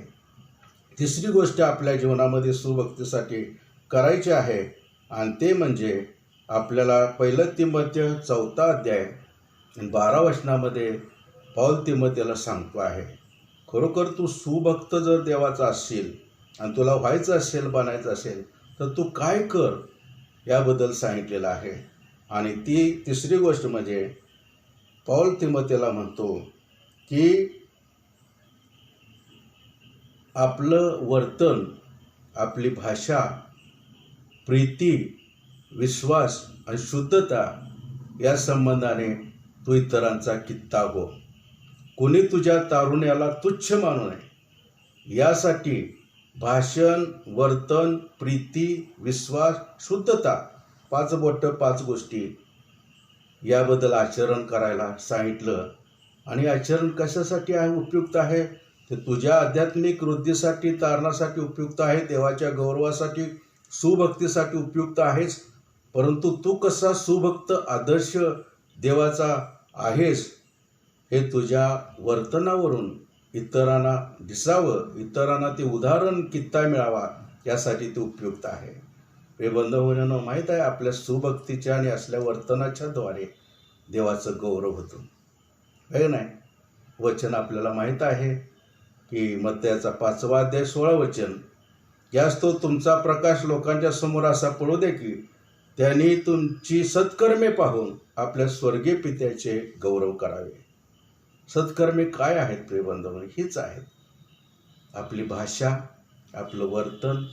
तिसरी गोष्ट आपल्या जीवनामध्ये सुभक्तीसाठी करायची आहे, आणि ते म्हणजे आपल्याला 1 तिमोथेय 4 अध्याय आणि 12 वचनामध्ये पौल तिमोथेला सांगतो आहे, खरोखर तू सुभक्त जर देवाचा असशील आणि तुला व्हायचं असेल, बनायचं असेल, तर तू काय कर याबद्दल सांगितलेलं आहे. आणि ती तिसरी गोष्ट म्हणजे पौल तिमोथेला म्हणतो की आपलं वर्तन, आपली भाषा, प्रीती, विश्वास आणि शुद्धता या संबंधाने तू इतरांचा कित्ता हो. कोणी तुझ्या तारुण्याला तुच्छ मानू नये. यासाठी भाषण, वर्तन, प्रीती, विश्वास, शुद्धता, 5 बोटं 5 गोष्टी याबद्दल आचरण करायला सांगितलं. आणि आचरण कशासाठी आहे, उपयुक्त आहे, ते तुझ्या आध्यात्मिक वृद्धीसाठी, तारणासाठी उपयुक्त आहे, देवाच्या गौरवासाठी, सुभक्तीसाठी उपयुक्त आहेच. परंतु तू कसा सुभक्त आदर्श देवाचा आहेस हे तुझ्या वर्तनावरून इतरांना दिसावं, इतरांना ते उदाहरण कित्ता मिळावा, यासाठी ते उपयुक्त आहे. हे बंधूंनो, माहीत आहे आपल्या सुभक्तीच्या आणि असल्या वर्तनाच्या द्वारे देवाचं गौरव होतं, हे नाही. वचन आपल्याला माहीत आहे की मत्तयाचा 5वा अध्याय 16 वचन, यास तो तुमचा प्रकाश लोकांच्या समोर असा पडू दे की त्यांनी तुमची सत्कर्मे पाहून आपल्या स्वर्गीय पित्याचे गौरव करावे. सत्कर्मे काय आहेत प्रिय बंधू? हीच आहेत. आपली भाषा, आपलं वर्तन,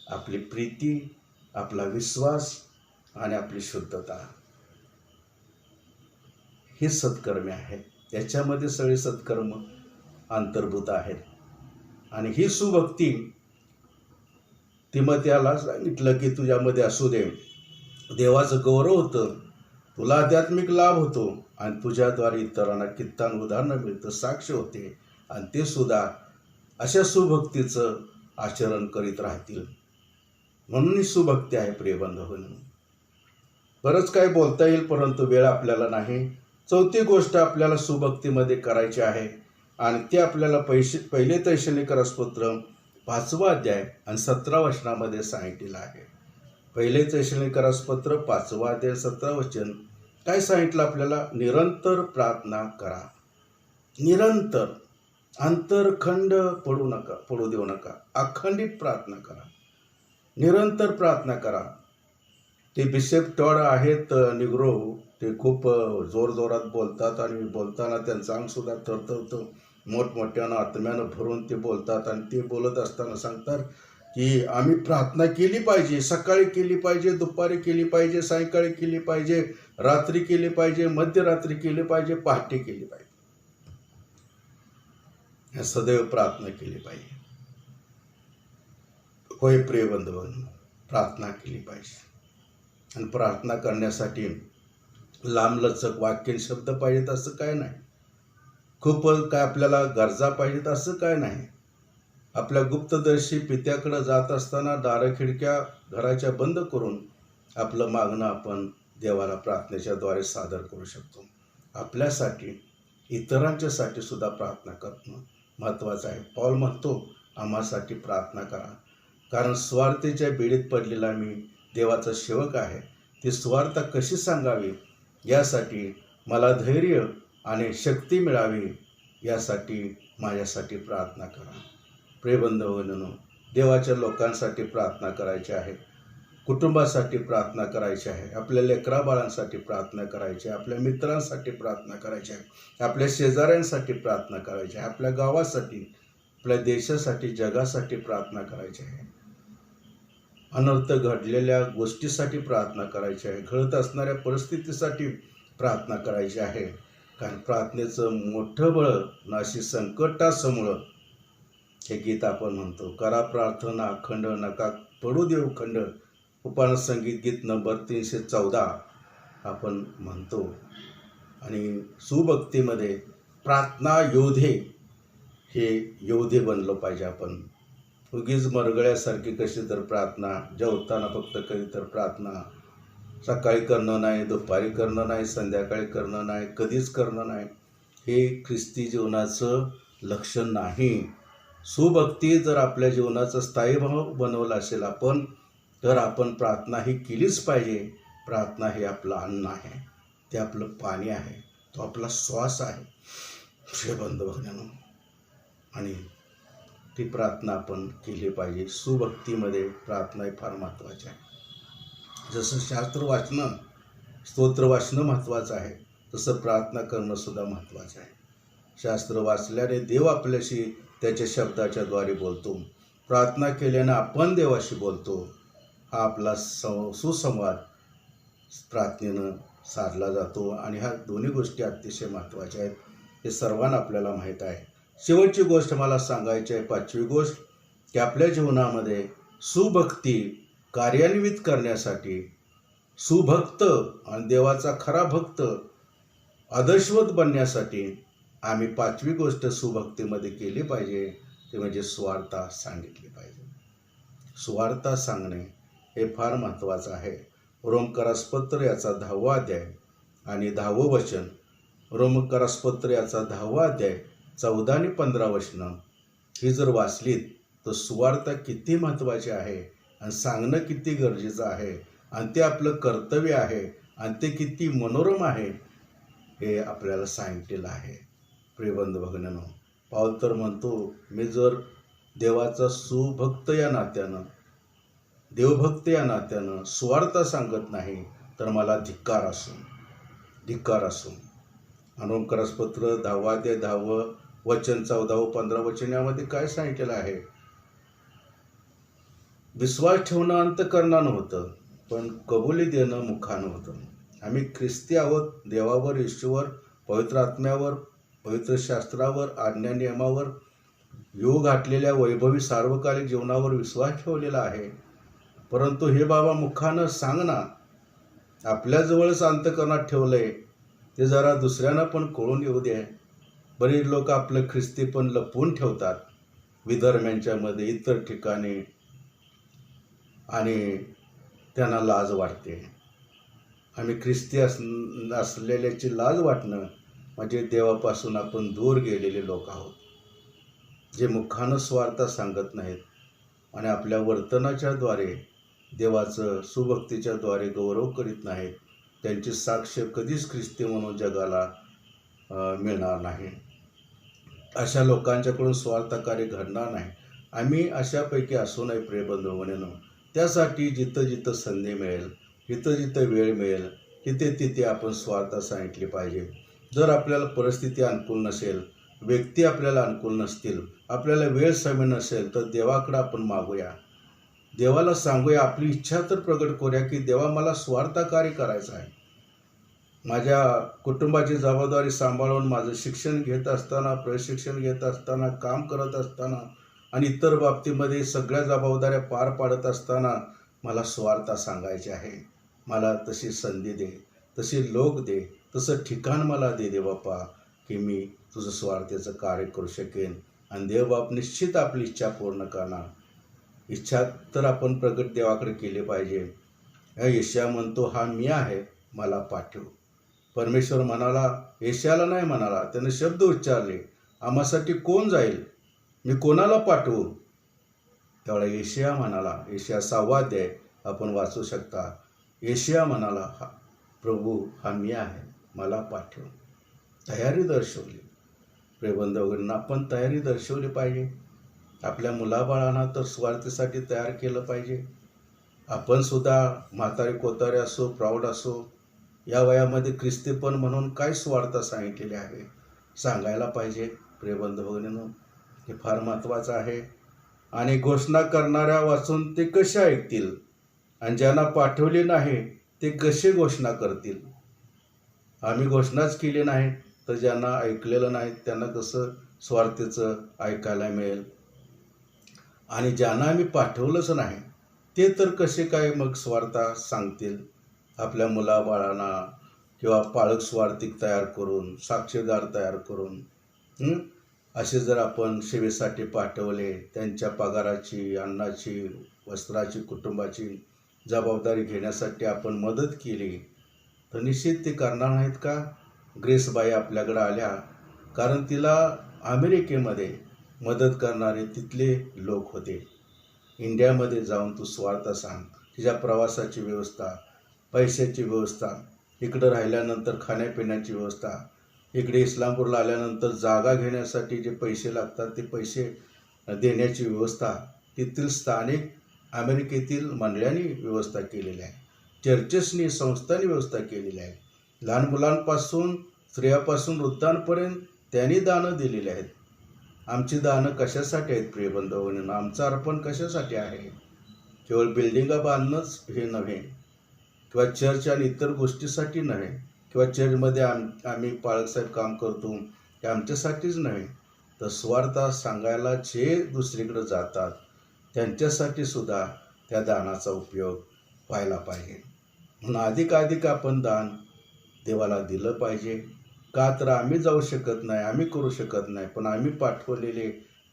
आपली प्रीती, आपला विश्वास आणि आपली शुद्धता. ही सत्कर्मे आहेत. याच्यामध्ये सगळे सत्कर्म अंतर्भूत आहेत. आणि ही सुभक्ती तिमोथेयाला सांगितलं की तुझ्यामध्ये असू दे. देवाचं गौरव होतं, तुला आध्यात्मिक लाभ होतो आणि तुझ्याद्वारे इतरांना कित्तान उदाहरणं मिळतं, साक्ष होते आणि ते सुद्धा अशा सुभक्तीचं आचरण करीत राहतील. म्हणून ही सुभक्ती आहे प्रियबंधूंनो. बरंच काही बोलता येईल परंतु वेळ आपल्याला नाही. चौथी गोष्ट आपल्याला सुभक्तीमध्ये करायची आहे आणि ते आपल्याला पहिले तैशनिकरसपत्र 5वा अध्याय आणि 17 वचनामध्ये सांगितलेलं आहे. पहिले तैशनिकरसपत्र 5वा अध्याय 17 वचन काय सांगितलं आपल्याला? निरंतर प्रार्थना करा. निरंतर, अंतरखंड पडू देऊ नका. अखंडित प्रार्थना करा, निरंतर प्रार्थना करा. ते बिशप टॉड आहेत निग्रो, ते खूप जोरजोरात बोलतात आणि बोलताना त्यांचं अंगसुद्धा थरथरतं. मोठमोठ्यानं आत्म्यानं भरून ते बोलतात आणि ते बोलत असताना सांगतात की आम्ही प्रार्थना केली पाहिजे. सकाळी केली पाहिजे, दुपारी केली पाहिजे, सायंकाळी केली पाहिजे, रात्री केली पाहिजे, मध्यरात्री केली पाहिजे, पहाटे केली पाहिजे. सदैव प्रार्थना केली पाहिजे. होय प्रियबंधूंनो, प्रार्थना केली पाहिजे. आणि प्रार्थना करण्यासाठी लांबलचक वाक्य शब्द पाहिजेत असं काय नाही. खूप काय आपल्याला गरजा पाहिजेत असं काय नाही. आपल्या गुप्तदर्शी पित्याकडे जात असताना दारं खिडक्या घराच्या बंद करून आपलं मागणं आपण देवाला प्रार्थनेच्या द्वारे सादर करू शकतो. आपल्यासाठी, इतरांच्यासाठी सुद्धा प्रार्थना करणं महत्त्वाचं आहे. पौल म्हणतो आम्हासाठी प्रार्थना करा, कारण स्वार्थेच्या बेडीत पडलेला मी देवाचा सेवक आहे. ती स्वार्थ कशी सांगावी यासाठी मला धैर्य आणि शक्ती मिळावी यासाठी माझ्यासाठी प्रार्थना करा. प्रियबंधूंनो, देवाच्या लोकांसाठी प्रार्थना करायची आहे, कुटुंबासाठी प्रार्थना करायची आहे, आपल्या लेकराबाळांसाठी प्रार्थना करायची आहे, आपल्या मित्रांसाठी प्रार्थना करायची आहे, आपल्या शेजाऱ्यांसाठी प्रार्थना करायची आहे, आपल्या गावासाठी, आपल्या देशासाठी, जगासाठी प्रार्थना करायची आहे. अनर्थ घडलेल्या गोष्टीसाठी प्रार्थना करायची आहे, घडत असणाऱ्या परिस्थितीसाठी प्रार्थना करायची आहे. कारण प्रार्थनेचं मोठं बळ नाशी संकटासमोर हे गीत आपण म्हणतो. करा प्रार्थना अखंड, नका पडू देऊ खंड. उपान संगीत गीत नंबर 314 आपण म्हणतो. आणि सुभक्तीमध्ये प्रार्थना योद्धे हे योद्धे बनलो पाहिजे आपण. उगीच मरगळ्यासारखी कशी तर प्रार्थना, जेवताना फक्त कधी तर प्रार्थना, सकाळी करणं नाही, दुपारी करणं नाही, संध्याकाळी करणं नाही, कधीच करणं नाही, हे ख्रिस्ती जीवनाचं लक्षण नाही. सुभक्ती जर आपल्या जीवनाचा स्थायीभाव बनवला असेल आपण, तर आपण प्रार्थना ही केलीच पाहिजे. प्रार्थना हे आपलं अन्न आहे, ते आपलं पाणी आहे, तो आपला श्वास आहे. श्रीबंधूंनो, आणि ती प्रार्थना आपण केली पाहिजे. सुभक्तीमध्ये प्रार्थना ही फार महत्त्वाची आहे. जसं शास्त्र वाचणं, स्तोत्र वाचणं महत्त्वाचं आहे, तसं प्रार्थना करणं सुद्धा महत्त्वाचं आहे. शास्त्र वाचल्याने देव आपल्याशी त्याच्या शब्दाच्या द्वारे बोलतो. प्रार्थना केल्यानं आपण देवाशी बोलतो. हा आपला सुसंवाद प्रार्थनेनं साधला जातो. आणि ह्या दोन्ही गोष्टी अतिशय महत्त्वाच्या आहेत, हे सर्वांना आपल्याला माहीत आहे. शेवटची गोष्ट मला सांगायची आहे, 5वी गोष्ट, की आपल्या जीवनामध्ये सुभक्ती कार्यान्वित करण्यासाठी, सुभक्त आणि देवाचा खरा भक्त आदर्शवत बनण्यासाठी आम्ही 5वी गोष्ट सुभक्तीमध्ये केली पाहिजे, ते म्हणजे सुवार्ता सांगितली पाहिजे. सुवार्ता सांगणे हे फार महत्त्वाचं आहे. रोमकरासपत्र याचा 10वा अध्याय आणि 10वं वचन, रोमकरासपत्र याचा 10वा अध्याय 14 आणि 15 वचनं ही जर वाचलीत तर सुवार्ता किती महत्त्वाची आहे आणि सांगणं किती गरजेचं आहे आणि ते आपलं कर्तव्य आहे आणि ते किती मनोरम आहे हे आपल्याला सांगितलेलं आहे. प्रियबंधू भगिनींनो, पाऊल तर म्हणतो, मी जर देवाचा सुभक्त या नात्यानं, देवभक्त या नात्यानं सुवार्ता सांगत नाही तर मला धिक्कार असो, धिक्कार असो. रोमकरासपत्र 10वा अध्याय 10वं वचन 14 व 15 वचन यामध्ये काय सांगितलेलं आहे? विश्वास ठेवणं अंतःकरणानं होतं, पण कबुली देणं मुखानं होतं. आम्ही ख्रिस्ती आहोत, देवावर, येशूवर पवित्र आत्म्यावर, पवित्र शास्त्रावर, आज्ञा नियमावर, योग घातलेल्या वैभवी सार्वकालिक जीवनावर विश्वास ठेवलेला आहे. परंतु हे बाबा मुखानं सांग ना, आपल्याजवळच अंतःकरणात ठेवलंय, ते जरा दुसऱ्यांना पण कळून येऊ दे. बरेच लोक आपलं ख्रिस्ती पण लपवून ठेवतात विधर्म्यांच्या मध्ये, इतर ठिकाणी, आणि त्यांना लाज वाटते. आम्ही ख्रिस्ती असलेल्याची लाज वाटणं म्हणजे देवापासून आपण दूर गेलेले लोक आहोत, जे मुखानं स्वार्थ सांगत नाहीत आणि आपल्या वर्तनाच्या द्वारे देवाचं सुभक्तीच्या द्वारे गौरव करीत नाहीत. त्यांची साक्ष कधीच ख्रिस्ती म्हणून जगाला मिळणार नाही. अशा लोकांच्याकडून स्वार्थकार्य घडणार नाही. आम्ही अशापैकी असू नये प्रियबंधूंनो. त्यासाठी जिथं जिथं संधी मिळेल, जिथं जिथं वेळ मिळेल, तिथे तिथे आपण स्वार्थ सांगितले पाहिजे. जर आपल्याला परिस्थिती अनुकूल नसेल, व्यक्ती आपल्याला अनुकूल नसतील, आपल्याला वेळ समय नसेल, तर देवाकडं आपण मागूया, देवाला सांगूया, आपली इच्छा तर प्रगट करूया की देवा मला स्वार्थकार्य करायचं आहे. माझ्या कुटुंबाची जबाबदारी सांभाळून माझं शिक्षण घेत असताना, प्रशिक्षण घेत असताना, काम करत असताना आणि इतर बाबतीमध्ये सगळ्या जबाबदाऱ्या पार पाडत असताना मला स्वार्थ सांगायचे आहे. मला तशी संधी दे, तसे लोक दे, तसं ठिकाण मला दे बाप्पा, की मी तुझं स्वार्थाचं कार्य करू शकेन. आणि देवबाप निश्चित आपली इच्छा पूर्ण करणार. इच्छा तर आपण प्रगट देवाकडे केली पाहिजे. यशाया म्हणतो, हा मी आहे, मला पाठव. परमेश्वर म्हणाला, यशायाला नाही म्हणाला, त्याने शब्द उच्चारले, आम्हासाठी कोण जाईल, मी कोणाला पाठवू. तेवढा यशाया म्हणाला, यशाया 6 अध्याय आपण वाचू शकता. यशाया म्हणाला, प्रभू हा मी आहे, मला पाठव. तयारी दर्शवली. प्रियबंधूंना आपण तयारी दर्शवली पाहिजे. आपल्या मुलाबाळांना तर स्वार्थीसाठी तयार केलं पाहिजे. आपण सुद्धा म्हातारे कोतारे असो, प्रौढ असो, या वयामध्ये ख्रिस्तीपण म्हणून काय स्वार्थ सांगितलेले आहे सांगायला पाहिजे. प्रियबंधूंनो, हे फार महत्त्वाचं आहे. आणि घोषणा करणाऱ्या वाचून ते कसे ऐकतील, आणि ज्यांना पाठवले नाही ते कसे घोषणा करतील. आम्ही घोषणाच केली नाही तर ज्यांना ऐकलेलं नाही त्यांना कसं स्वार्थीचं ऐकायला मिळेल. आणि ज्यांना आम्ही पाठवलंच नाही ते तर कसे काय मग स्वार्थ सांगतील. आपल्या मुलाबाळांना किंवा पाळक स्वार्थिक तयार करून, साक्षीदार तयार करून असे जर आपण सेवेसाठी पाठवले, त्यांच्या पगाराची, अन्नाची, वस्त्राची, कुटुंबाची जबाबदारी घेण्यासाठी आपण मदत केली, तर निश्चित ते करणार नाहीत का. ग्रेसबाई आपल्याकडे आल्या कारण तिला अमेरिकेमध्ये मदत करणारे तिथले लोक होते. इंडियामध्ये जाऊन तू स्वार्थ सांग. तिच्या प्रवासाची व्यवस्था, पैशाची व्यवस्था, इकडं राहिल्यानंतर खाण्यापिण्याची व्यवस्था, इकडे इस्लामपूरला आल्यानंतर जागा घेण्यासाठी जे पैसे लागतात ते पैसे देण्याची व्यवस्था तेथील स्थानिक अमेरिकेतील मंडळांनी व्यवस्था केलेली आहे. चर्चेसनी, संस्थांनी व्यवस्था केलेली आहे. लहान मुलांपासून, स्त्रियापासून वृद्धांपर्यंत त्यांनी दानं दिलेली आहेत. आमची दानं कशासाठी आहेत प्रियबंधूंनो? आमचं अर्पण कशासाठी आहे? केवळ बिल्डिंगा बांधणंच हे नव्हे, किंवा चर्च आणि इतर गोष्टीसाठी नव्हे, किंवा चर्चमध्ये आम्ही पाळकसाहेब काम करतो हे आमच्यासाठीच नव्हे, तर स्वार्थ सांगायला जे दुसरीकडे जातात त्यांच्यासाठी सुद्धा त्या दानाचा उपयोग व्हायला पाहिजे. म्हणून अधिकाधिक आपण दान देवाला दिलं पाहिजे. का तर आम्ही जाऊ शकत नाही, आम्ही करू शकत नाही, पण आम्ही पाठवलेले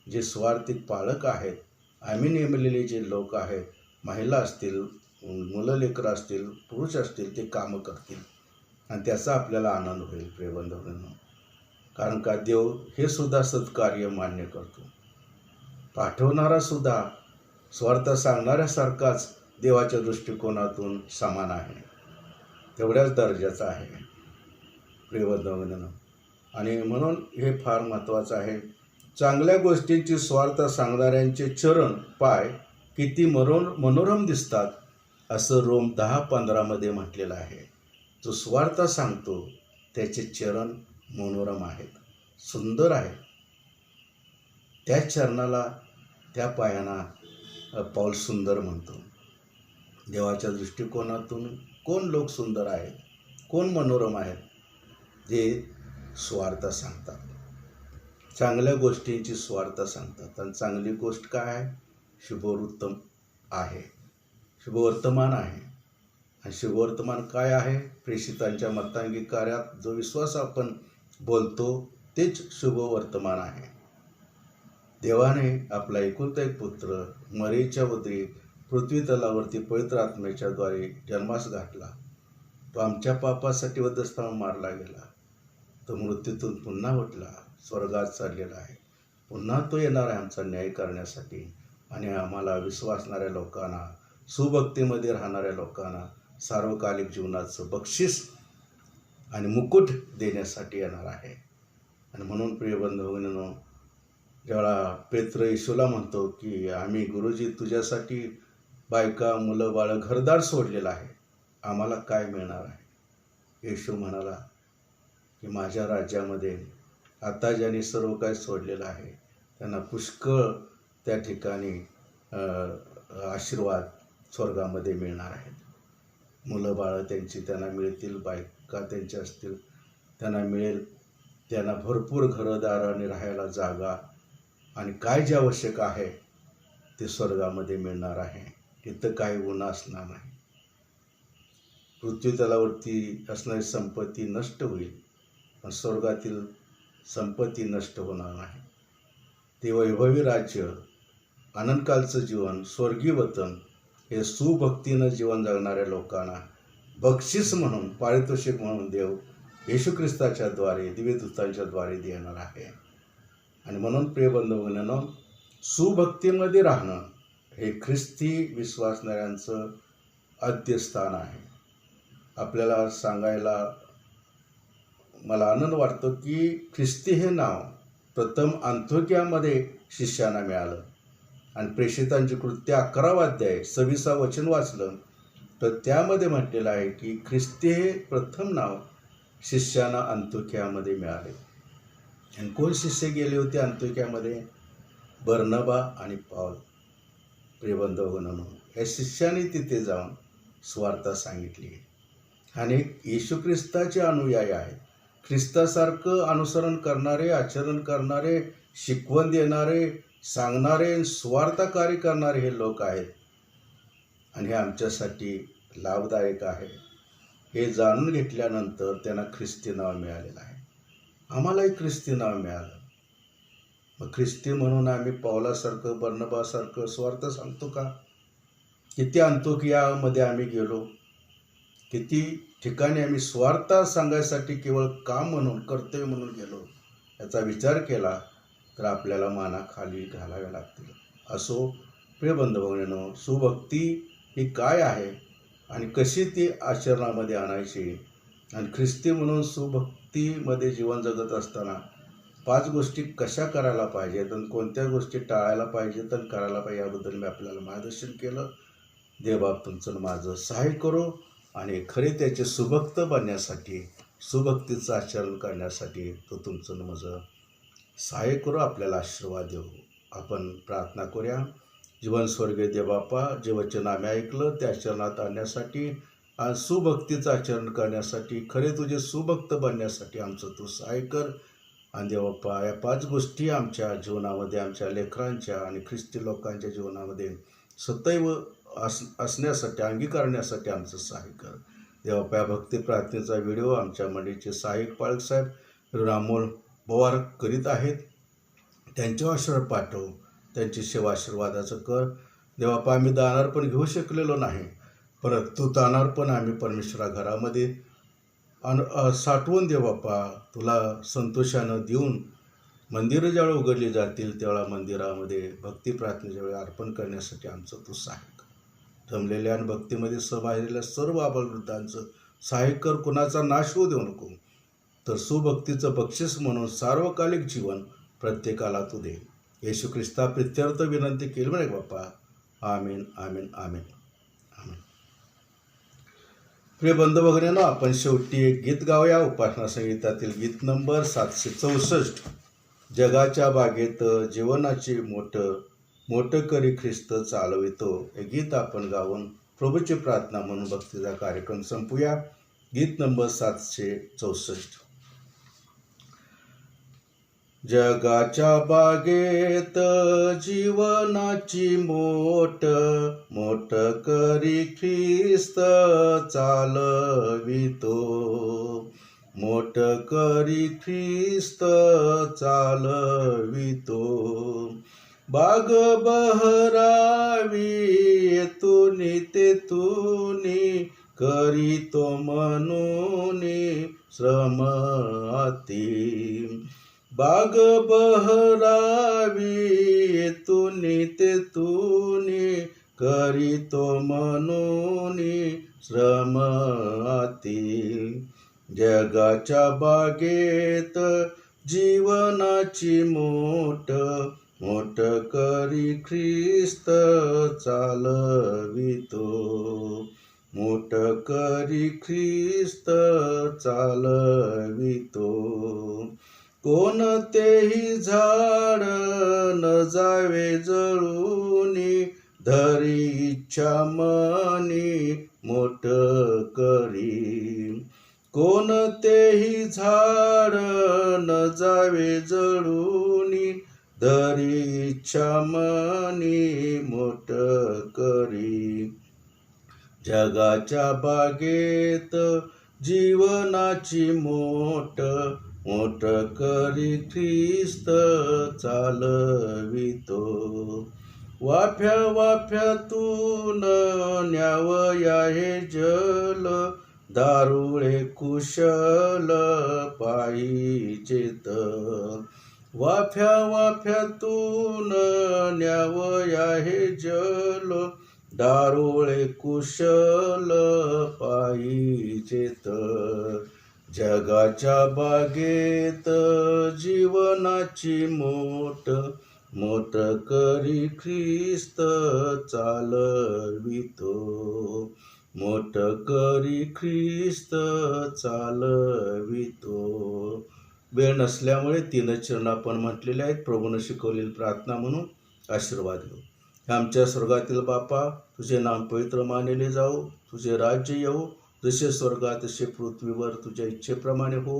जे स्वार्थिक पालक आहेत, आम्ही नेमलेले जे लोक आहेत, महिला असतील, मुलं लेकरं असतील, पुरुष असतील, ते कामं करतील आणि त्याचा आपल्याला आनंद होईल प्रियबंधूंनो. कारण का देव हे सुद्धा सत्कार्य मान्य करतो. पाठवणारा सुद्धा स्वार्थ सांगणाऱ्यासारखाच देवाच्या दृष्टिकोनातून समान आहे, तेवढ्याच दर्जाचा आहे प्रियबंधूंनो. आणि म्हणून हे फार महत्त्वाचं आहे. चांगल्या गोष्टींची स्वार्थ सांगणाऱ्यांचे चरण, पाय किती मनोरम दिसतात असं रोम 10:15 म्हटलेलं आहे. जो स्वार्थ सांगतो त्याचे चरण मनोरम आहेत, सुंदर आहेत. त्या चरणाला, त्या पायांना पाऊल सुंदर म्हणतो. देवाच्या दृष्टिकोनातून कोण लोक सुंदर आहेत, कोण मनोरम आहेत? जे स्वार्थ सांगतात. चांगल्या गोष्टींची स्वार्थ सांगतात. आणि चांगली गोष्ट काय आहे? शुभवृत्तम आहे, शुभवर्तमान आहे. आणि शुभवर्तमान काय आहे? प्रेषितांच्या मतांगी कार्यात जो विश्वास आपण बोलतो तेच शुभवर्तमान आहे. देवाने आपला एकुलता एक पुत्र मरीच्या उदरी पृथ्वी तलावरती पवित्र आत्म्याच्या द्वारे जन्मास घातला. तो आमच्या पापासाठी वधस्थान मारला गेला. तो मृत्यूतून पुन्हा उठला, स्वर्गात चाललेला आहे. पुन्हा तो येणार आहे आमचा न्याय करण्यासाठी आणि आम्हाला विश्वासणाऱ्या लोकांना, सुभक्तीमध्ये राहणाऱ्या लोकांना सार्वकालिक जीवनाचं बक्षीस आणि मुकुट देण्यासाठी येणार आहे. आणि म्हणून प्रिय बंधूंनो, जेव्हा पेत्र येशूला म्हणतो की आम्ही गुरुजी तुझ्यासाठी बायका, मुलं, बाळं, घरदार सोडलेलं आहे, आम्हाला काय मिळणार आहे? येशू म्हणाला की माझ्या राज्यामध्ये आता ज्यांनी सर्व काही सोडलेलं आहे त्यांना पुष्कळ त्या ठिकाणी आशीर्वाद स्वर्गामध्ये मिळणार आहेत. मुलं बाळं त्यांची त्यांना मिळतील, बायका त्यांच्या असतील त्यांना मिळेल, त्यांना भरपूर घरदार आणि राहायला जागा आणि काय जे आवश्यक आहे ते स्वर्गामध्ये मिळणार आहे. तिथं काही उन्हा असणार नाही. पृथ्वी तलावरती असणारी संपत्ती नष्ट होईल, पण स्वर्गातील संपत्ती नष्ट होणार नाही. ते वैभवी राज्य, अनंतकालचं जीवन, स्वर्गीय वतन हे सुभक्तीनं जीवन जगणाऱ्या लोकांना बक्षीस म्हणून, पारितोषिक म्हणून देव येशू ख्रिस्ताच्या द्वारे, दिव्यदूतांच्या द्वारे देणार आहे. आणि म्हणून प्रिय बंधूंनो, सुभक्तीमध्ये राहणं हे ख्रिस्ती विश्वासणाऱ्यांचं आद्यस्थान आहे. आपल्याला सांगायला मला आनंद वाटतो की ख्रिस्ती हे नाव प्रथम अंत्योक्यामध्ये शिष्यांना मिळालं. आणि प्रेषितांची कृत्य 11वा अध्याय 26 वचन वाचलं तर त्यामध्ये म्हटलेलं आहे की ख्रिस्ती हे प्रथम नाव शिष्यांना अंत्योक्यामध्ये मिळाले. आणि कोण शिष्य गेले होते अंत्योक्यामध्ये? बर्नबा आणि पौल. प्रिय बंधूंनो, या शिष्यांनी तिथे जाऊन स्वार्थ सांगितली. आणि येशू ख्रिस्ताचे अनुयायी आहेत. ख्रिस्तासारखं अनुसरण करणारे, आचरण करणारे, शिकवण देणारे, सांगणारे, स्वार्थकार्य करणारे हे लोक आहेत. आणि हे आमच्यासाठी लाभदायक आहे. हे जाणून घेतल्यानंतर त्यांना ख्रिस्ती नाव मिळालेलं आहे. आम्हालाही ख्रिस्ती नाव मिळालं. मग ख्रिस्ती म्हणून आम्ही पौलासारखं, बर्नबासारखं स्वार्थ सांगतो का? किती अंत्योक्यामध्ये आम्ही गेलो, किती ठिकाणी आम्ही स्वार्थ सांगायसाठी केवळ काम म्हणून, कर्तव्य म्हणून गेलो, याचा विचार केला तर आपल्याला माना खाली घालाव्या लागतील. असो प्रिय बंधूंनो, सुभक्ती ही काय आहे आणि कशी ती आचरणामध्ये आणायची, आणि ख्रिस्ती म्हणून सुभक्तीमध्ये जीवन जगत असताना 5 गोष्टी कशा करायला पाहिजेत आणि कोणत्या गोष्टी टाळायला पाहिजेत आणि करायला पाहिजे, याबद्दल मी आपल्याला मार्गदर्शन केलं. देवबाप तुमचं माझं सहाय्य करो आणि खरे त्याचे सुभक्त बनण्यासाठी, सुभक्तीचं आचरण करण्यासाठी तो तुमचं माझं सहाय्य करू, आपल्याला आशीर्वाद देऊ. आपण प्रार्थना करूया. जीवन स्वर्गीय देवबापा, जे वचन आम्ही ऐकलं त्या आचरणात आणण्यासाठी आणि सुभक्तीचं आचरण करण्यासाठी, खरे तुझे सुभक्त बनण्यासाठी आमचं तू सहाय्य कर. आणि देवबापा, या 5 गोष्टी आमच्या जीवनामध्ये, आमच्या लेकरांच्या आणि ख्रिस्ती लोकांच्या जीवनामध्ये सदैव असण्यासाठी, अंगीकारण्यासाठी आमचं सहाय्य कर. देवबापा, या भक्ती प्रार्थनेचा व्हिडिओ आमच्या मंडळीचे सहाय्यक पाळकसाहेब रामोल पवार करीत आहेत. त्यांच्या आशीर्वाद पाठव, त्यांची सेवा आशीर्वादाचं कर. देवबापा, आम्ही दानार्पण घेऊ शकलेलो नाही, परंतु दानार्पण आम्ही परमेश्वरा घरामध्ये साठवून देवबापा तुला संतोषानं देऊन, मंदिरं ज्यावेळी उघडली जातील त्यावेळा मंदिरामध्ये भक्ती प्रार्थनेच्या वेळी अर्पण करण्यासाठी आमचं तू सहाय्य कर. जमलेल्या आणि भक्तीमध्ये सहभागलेल्या सर्व आबालवृद्धांचं सहाय्य कर. कुणाचा नाश होऊ देऊ नको. तर सुभक्तीचं बक्षीस म्हणून सार्वकालिक जीवन प्रत्येकाला तू दे. येशू ख्रिस्ता प्रित्यर्थ विनंती केली म्हणे बाप्पा. आमीन, आमीन, आमीन, आमीन. प्रिय बंधू भगिनींनो, आपण शेवटी एक गीत गाऊया. उपासना संगीतातील गीत नंबर 764. जगाच्या बागेत जीवनाचे मोठं करी ख्रिस्त चालवितो. हे गीत आपण गाऊन प्रभूची प्रार्थना म्हणून भक्तीचा कार्यक्रम संपूया. गीत नंबर 764. जगाच्या बागेत जीवनाची मोठ मोठ करी ख्रिस्त चालवितो, मोठ करी ख्रिस्त चालवितो. बाग बहरावी येतुनी तेतुनी, करीतो म्हणूनी श्रम अति. बाग बहरावी येतुनी तेतुनी, करीतो म्हणूनी श्रम अति. जगाच्या बागेत जीवनाची मोठ मोठ करी ख्रिस्त चालवितो, मोठ करी ख्रिस्त चालवितो. कोणतेही झाड न जावे जळूनी, धरी इच्छा मनी मोठ करी. कोणतेही झाड न जावे जळूनी, धरी इच्छा मनी मोठ करी. जगाच्या बागेत जीवनाची मोठ मोठ करी ख्रिस्त चालवितो. वाफ्या वाफ्यातून न्यावया हे जल, दारुळे कुशल पाहिजेत. वाफ्या वाफ्यातून न्यावया हे जल, दारुळे कुशल पाहिजेत. जगाच्या बागेत जीवनाची मोठ मोठ करी ख्रिस्त चालवितो, मोठ करी ख्रिस्त चालवितो. वेळ नसल्यामुळे 3 चरण आपण म्हटलेले आहेत. प्रभूने शिकवलेली प्रार्थना म्हणून आशीर्वाद घेऊ. आमच्या स्वर्गातील बापा, तुझे नाम पवित्र मानले जाओ, तुझे राज्य येऊ, जसे स्वर्गात तसे पृथ्वीवर तुझ्या इच्छेप्रमाणे हो.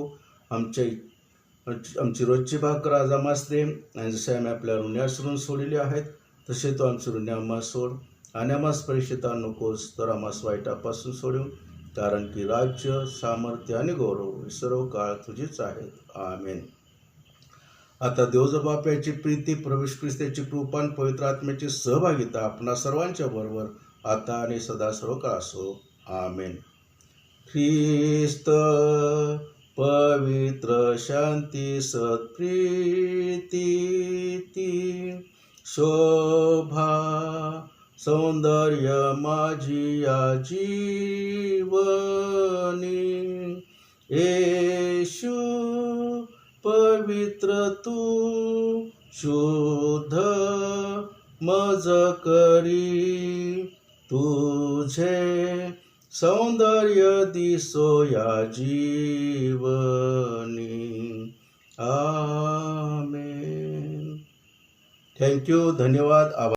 आमची रोजची भाकर आज आम्हास दे, आणि जसे आम्ही आपल्या ऋण्यासरून सोडलेले आहेत तसे तो आमचे ऋण आम्हास सोड, आणि आम्हास परीक्षेत आणू नकोस, तर आम्हास वाईटापासून सोडू, कारण की राज्य, सामर्थ्य आणि गौरव सर्व काळ तुझीच आहेत. आमेन. आता देवज बाप्याची प्रीती, प्रवेश ख्रिस्ताची कृपा आणि पवित्र आत्म्याची सहभागिता आपणा सर्वांच्या बरोबर आता आणि सदा सर्व काळ असो. आमेन. ख्रिस्त पवित्र शांती सत्प्रीती ती शोभा सौंदर्य माझी या जीवनी, येशू पवित्र तू शुद्ध मज करी, तुझे सौंदर्य दिसो या जीवनी. आमेन. थँक्यू. धन्यवाद. आभार.